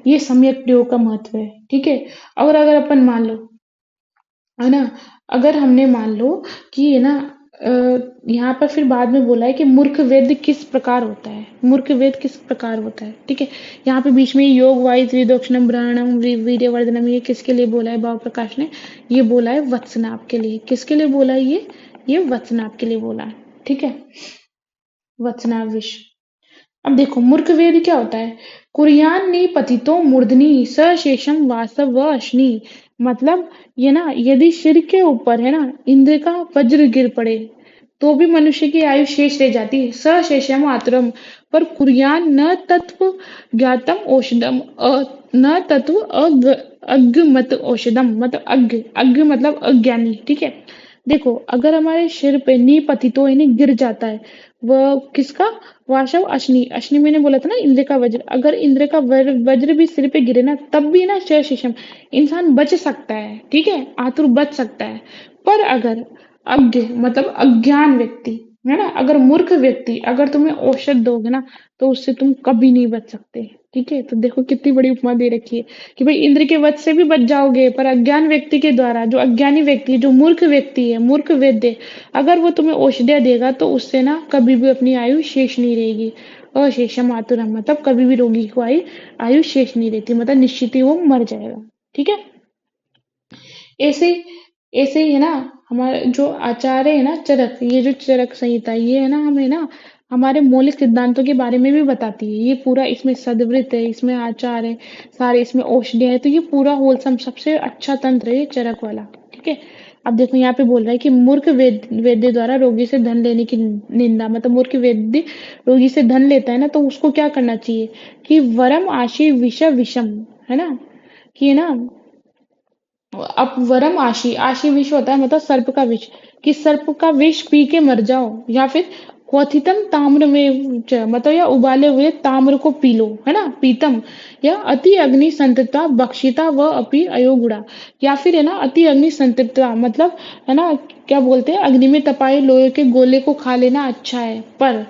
ये सम्यक प्रयोग का महत्व है। ठीक है। और अगर अपन मान लो, है ना, अगर हमने मान लो कि है ना अ, यहाँ पर फिर बाद में बोला है कि मूर्ख वेद किस प्रकार होता है, मूर्ख वेद किस प्रकार होता है। ठीक है। यहाँ पे बीच में योग वाइज विदोक्षणम ब्राह्मणम वीर्यवर्धनम, ये किसके लिए बोला है? भाव प्रकाश ने ये बोला है वत्सनाप के लिए। किसके लिए बोला है ये वत्सनाप के लिए बोला है। ठीक है। वत्सनाप विष। अब देखो, मूर्ख वेद क्या होता है? कुरियान ने पतितो मूर्धनि सशेषम वासव व अश्नि, मतलब ये ना यदि सिर के ऊपर है ना इंद्र का वज्र गिर पड़े, तो भी मनुष्य की आयु शेष रह जाती है। सशेषम आतुरम पर कुर्यान न तत्व ज्ञातम औषधम न तत्व अज्ञमत औषधम, मतलब अज्ञ, अज्ञ मतलब अज्ञानी, ठीक है। देखो, अगर हमारे सिर पे नी पतितो यानी गिर जाता है, वह किसका, वाशव अश्नि, अश्नि मैंने बोला था ना इंद्र का वज्र, अगर इंद्र का वज्र भी सिर पे गिरे ना, तब भी ना शेषम इंसान बच सकता है, ठीक है, आतुर बच सकता है। पर अगर अज्ञ मतलब अज्ञान व्यक्ति, है ना, अगर मूर्ख व्यक्ति अगर तुम्हें औषध दोगे ना, तो उससे तुम कभी नहीं बच सकते, ठीक है। तो देखो कितनी बड़ी उपमा दे रखी है कि भाई इंद्र के वध से भी बच जाओगे, पर अज्ञान व्यक्ति के द्वारा, जो अज्ञानी व्यक्ति है, जो मूर्ख व्यक्ति है, मूर्ख वैद्य, अगर वो तुम्हें औषधियां देगा तो उससे ना कभी भी अपनी आयु शेष नहीं रहेगी। अशेषम आतुरम मतलब कभी भी रोगी को आयु शेष नहीं रहती, मतलब निश्चित ही वो मर जाएगा, ठीक है। ऐसे ऐसे ही है ना, हमारे जो आचार्य है ना चरक, ये जो चरक संहिता, ये है ना हमें ना हमारे मौलिक सिद्धांतों के बारे में भी बताती है। ये पूरा इसमें सदवृत है, इसमें आचार है, सारे इसमें औषधियां है, तो ये पूरा होलसम सबसे अच्छा तंत्र है ये चरक वाला, ठीक है। अब देखो यहाँ पे बोल रहा है कि मूर्ख वैद्य द्वारा रोगी से धन लेने की निंदा, मतलब मूर्ख वैद्य रोगी से धन लेता है ना, तो उसको क्या करना चाहिए कि वरम आशी विष विषम, है ना, कि है ना, अब वरम आशी, आशी विष होता है मतलब सर्प का विष, कि सर्प का विष पी के मर जाओ, या फिर क्वथितम ताम्र में मतलब या उबाले हुए ताम्र को पी लो, है ना, पीतम, या अति अग्नि संतृप्ता बक्षिता व अपि अयोगुड़ा, या फिर है ना अति अग्नि संतृप्ता मतलब है ना, क्या बोलते हैं, अग्नि में तपाए लोहे के गोले को खा लेना अच्छा है, पर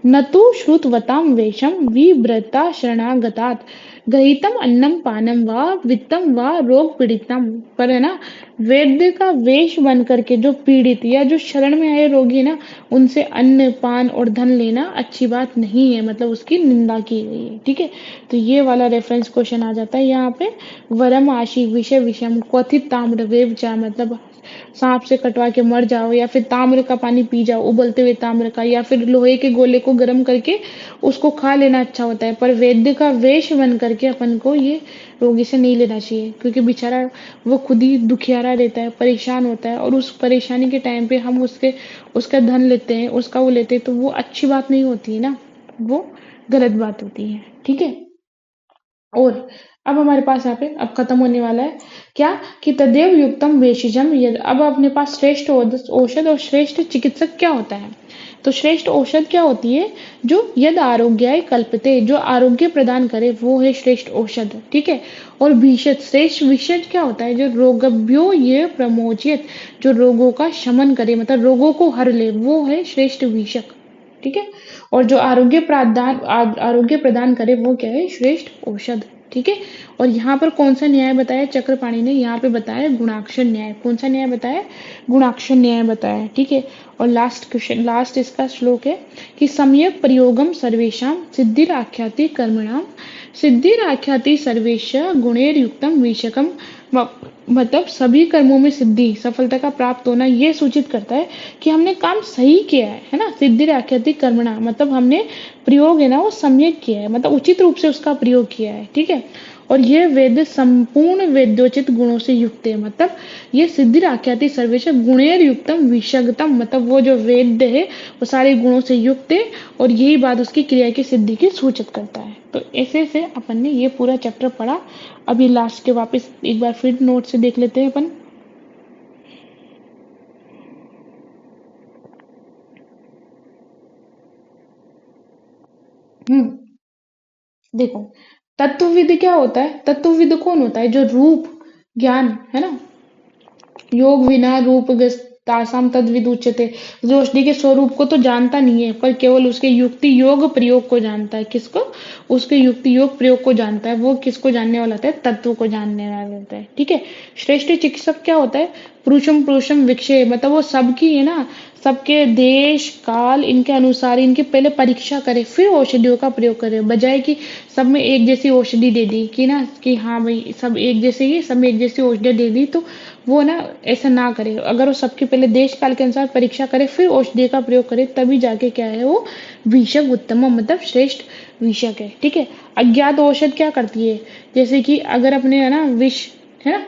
न तो श्रुतवताम वेशम विव्रता शरणागतात् गृहीतम अन्नम पानम व वित्तम व रोग पीड़ितम, पर है ना वैद्य का वेश बन करके जो पीड़ित या जो शरण में आए रोगी ना, उनसे अन्न पान और धन लेना अच्छी बात नहीं है, मतलब उसकी निंदा की गई है, ठीक है। तो ये वाला रेफरेंस क्वेश्चन आ जाता है यहाँ पे, वरम आशी विषय विषम क्वथित ताम्र वेवचा, मतलब सांप से कटवा के मर जाओ, या फिर ताम्र का पानी पी जाओ, उबलते हुए ताम्र का, या फिर लोहे के गोले को गर्म करके उसको खा लेना अच्छा होता है, पर वैद्य का वेश बन करके अपन को ये रोगी से नहीं लेना चाहिए, क्योंकि बेचारा वो खुद ही दुखियारा रहता है, परेशान होता है, और उस परेशानी के टाइम पे हम उसका धन लेते हैं, उसका वो लेते हैं, तो वो अच्छी बात नहीं होती है ना, वो गलत बात होती है, ठीक है। और अब हमारे पास यहाँ पे अब खत्म होने वाला है क्या, कि तदेव युक्तम वेशिजम, यदि अब अपने पास श्रेष्ठ औषध और श्रेष्ठ चिकित्सक क्या होता है। तो श्रेष्ठ औषध क्या होती है, जो यद आरोग्याय कल्पते, जो आरोग्य प्रदान करे, वो है श्रेष्ठ औषध, ठीक है। और भीषद, श्रेष्ठ विषद क्या होता है, जो रोगभ्यो ये प्रमोचित, जो रोगों का शमन करे, मतलब रोगों को हर ले, वो है श्रेष्ठ विषक, ठीक है। और जो आरोग्य प्रदान करे, वो क्या है, श्रेष्ठ औषध, ठीक है। और यहाँ पर कौन सा न्याय बताया चक्रपाणी ने, यहाँ पे बताया गुणाक्षर न्याय, कौन सा न्याय बताया, गुणाक्षर न्याय बताया, ठीक है। और लास्ट क्वेश्चन, लास्ट इसका श्लोक है कि सम्यक प्रयोगम सर्वेशम सिद्धिराख्याति कर्मणाम, सिद्धिराख्याति सर्वेश गुणेर युक्तम विषकम, मतलब सभी कर्मों में सिद्धि सफलता का प्राप्त होना ये सूचित करता है कि हमने काम सही किया है ना, सिद्धिराख्याति कर्मणा मतलब हमने प्रयोग है ना वो सम्यक किया है, मतलब उचित रूप से उसका प्रयोग किया है, ठीक है। और ये वेद संपूर्ण वेद्योचित गुणों से युक्त है, मतलब ये सिद्धिराख्याति सर्वेश गुणेर युक्तम विषगतम, मतलब वो जो वेद्य है वो सारे गुणों से युक्त है, और यही बात उसकी क्रिया की सिद्धि की सूचित करता है। तो ऐसे से अपन ने ये पूरा चैप्टर पढ़ा। अभी लास्ट के वापस एक बार फिर नोट से देख लेते हैं अपन। देखो, तत्वविद क्या होता है, तत्वविद कौन होता है, जो रूप ज्ञान है ना, योग विना रूप तासाम तद्विद उच्यते, जो औषधि के स्वरूप को तो जानता नहीं है, पर केवल उसके युक्ति योग प्रयोग को जानता है, किसको, उसके युक्ति योग प्रयोग को जानता है, वो किसको जानने वाला होता है, तत्व को जानने वाला होता है, ठीक है। श्रेष्ठ चिकित्सक क्या होता है, पुरुषम पुरुषम विक्षे, मतलब वो सबकी है ना, सबके देश काल इनके अनुसार इनकी पहले परीक्षा करे, फिर औषधियों का प्रयोग करे, बजाय कि सब में एक जैसी औषधि दे दी कि ना, कि हाँ भाई सब एक जैसे ही, सब में एक जैसी औषधि दे दी, तो वो ना ऐसा ना करे। अगर वो सबके पहले देश काल के अनुसार परीक्षा करे, फिर औषधि का प्रयोग करे, तभी जाके क्या है वो विषक उत्तम, मतलब श्रेष्ठ विषक है, ठीक है। अज्ञात औषध क्या करती है, जैसे कि अगर अपने है ना विष, है ना,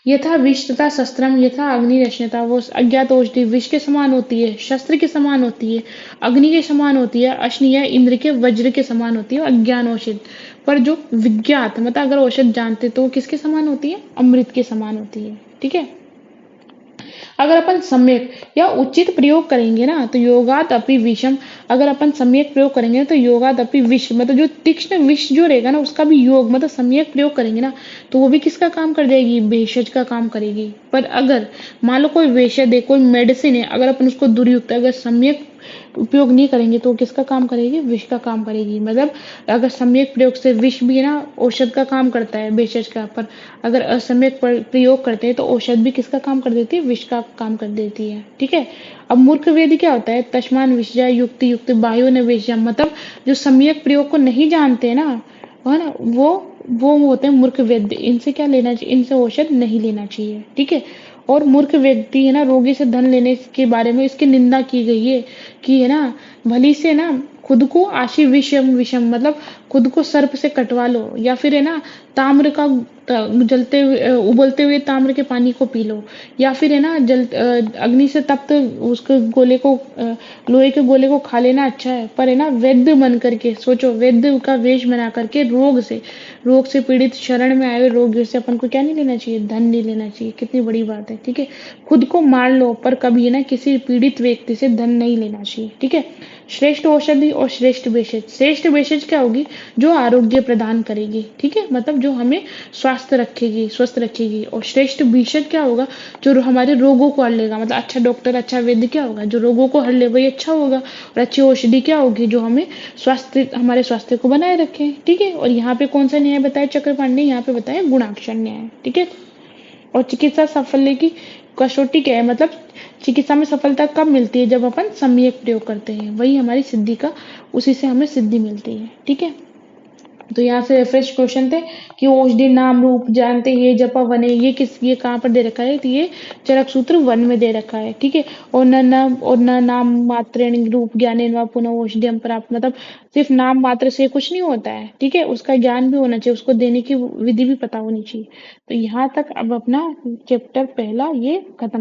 यथा विष तथा शस्त्रम यथा अग्नि रश्यता, वो अज्ञात औषधि विष के समान होती है, शस्त्र के समान होती है, अग्नि के समान होती है, अश्नीय इंद्र के वज्र के समान होती है, अज्ञान औषध। पर जो विज्ञात मतलब अगर औषध जानते तो वो किसके समान होती है, अमृत के समान होती है। ठीक है। अगर अपन सम्यक या उचित प्रयोग करेंगे ना तो योगात अपि विषम, अगर अपन सम्यक प्रयोग करेंगे तो योगात अपि विष मतलब जो तीक्ष्ण विष जो रहेगा ना उसका भी योग मतलब सम्यक प्रयोग करेंगे ना तो वो भी किसका काम कर जाएगी, भेषज का काम करेगी। पर अगर मान लो कोई वेषज है, कोई मेडिसिन है, अगर अपन उसको दुरुपयोग अगर सम्यक उपयोग नहीं करेंगे तो वो किसका काम करेगी, विष का काम करेगी। मतलब अगर सम्यक प्रयोग से विष भी ना औषध का काम करता है भेषज का, पर अगर असम्यक प्रयोग करते हैं तो औषध भी किसका काम कर देती है, विष का काम कर देती है। ठीक है। अब मूर्ख वेद क्या होता है, तस्मान विषया युक्ति युक्ति बायो ने वेश्या, मतलब जो सम्यक प्रयोग को नहीं जानते ना है ना वो होते हैं मूर्ख वैद्य, इनसे क्या लेना चाहिए, इनसे औषध नहीं लेना चाहिए। ठीक है। और मूर्ख व्यक्ति है ना रोगी से धन लेने के बारे में इसकी निंदा की गई है कि है ना भली से ना खुद को आशी विषम विषम मतलब खुद को सर्प से कटवा लो, या फिर है ना ताम्र का जलते हुए उबलते हुए ताम्र के पानी को पी लो, या फिर है ना अग्नि से तप्त उसके गोले को लोहे के गोले को खा लेना अच्छा है। पर है ना वैद्य बन करके सोचो, वैद्य का वेश बना करके रोग से पीड़ित शरण में आए हुए रोगियों से अपन को क्या नहीं लेना चाहिए, धन नहीं लेना चाहिए। कितनी बड़ी बात है। ठीक है। खुद को मार लो पर कभी ना किसी पीड़ित व्यक्ति से धन नहीं लेना चाहिए। ठीक है। श्रेष्ठ औषधि और श्रेष्ठ भेषज, श्रेष्ठ भेषज क्या होगी, जो आरोग्य प्रदान करेगी। ठीक है। मतलब जो हमें स्वास्थ्य रखेगी, स्वस्थ रखेगी। और श्रेष्ठ भेषज क्या होगा, जो हमारे रोगों को हर लेगा। मतलब अच्छा डॉक्टर अच्छा वैद्य क्या होगा, जो रोगों को हर ले वही अच्छा होगा। और अच्छी औषधि क्या होगी, जो हमें स्वास्थ्य हमारे स्वास्थ्य को बनाए रखे। ठीक है। और यहाँ पे कौन सा न्याय बताया चक्रपाणी, यहाँ पे बताया गुणाक्षर न्याय। ठीक है। और चिकित्सा साफल्य की कसौटी क्या है, मतलब चिकित्सा में सफलता कब मिलती है, जब अपन सम्यक प्रयोग करते हैं, वही हमारी सिद्धि का, उसी से हमें सिद्धि मिलती है। ठीक है। तो यहाँ से रेफरेंस क्वेश्चन थे कि औषधि नाम रूप जानते हैं जपा वने, ये कहाँ पर दे रखा है, तो ये चरक सूत्र 1 में दे रखा है। ठीक है। और न नाम मात्र रूप ज्ञान व पुनः औषधि प्राप्त, मतलब सिर्फ नाम मात्र से कुछ नहीं होता है। ठीक है। उसका ज्ञान भी होना चाहिए, उसको देने की विधि भी पता होनी चाहिए। तो यहाँ तक अब अपना चैप्टर पहला ये खत्म।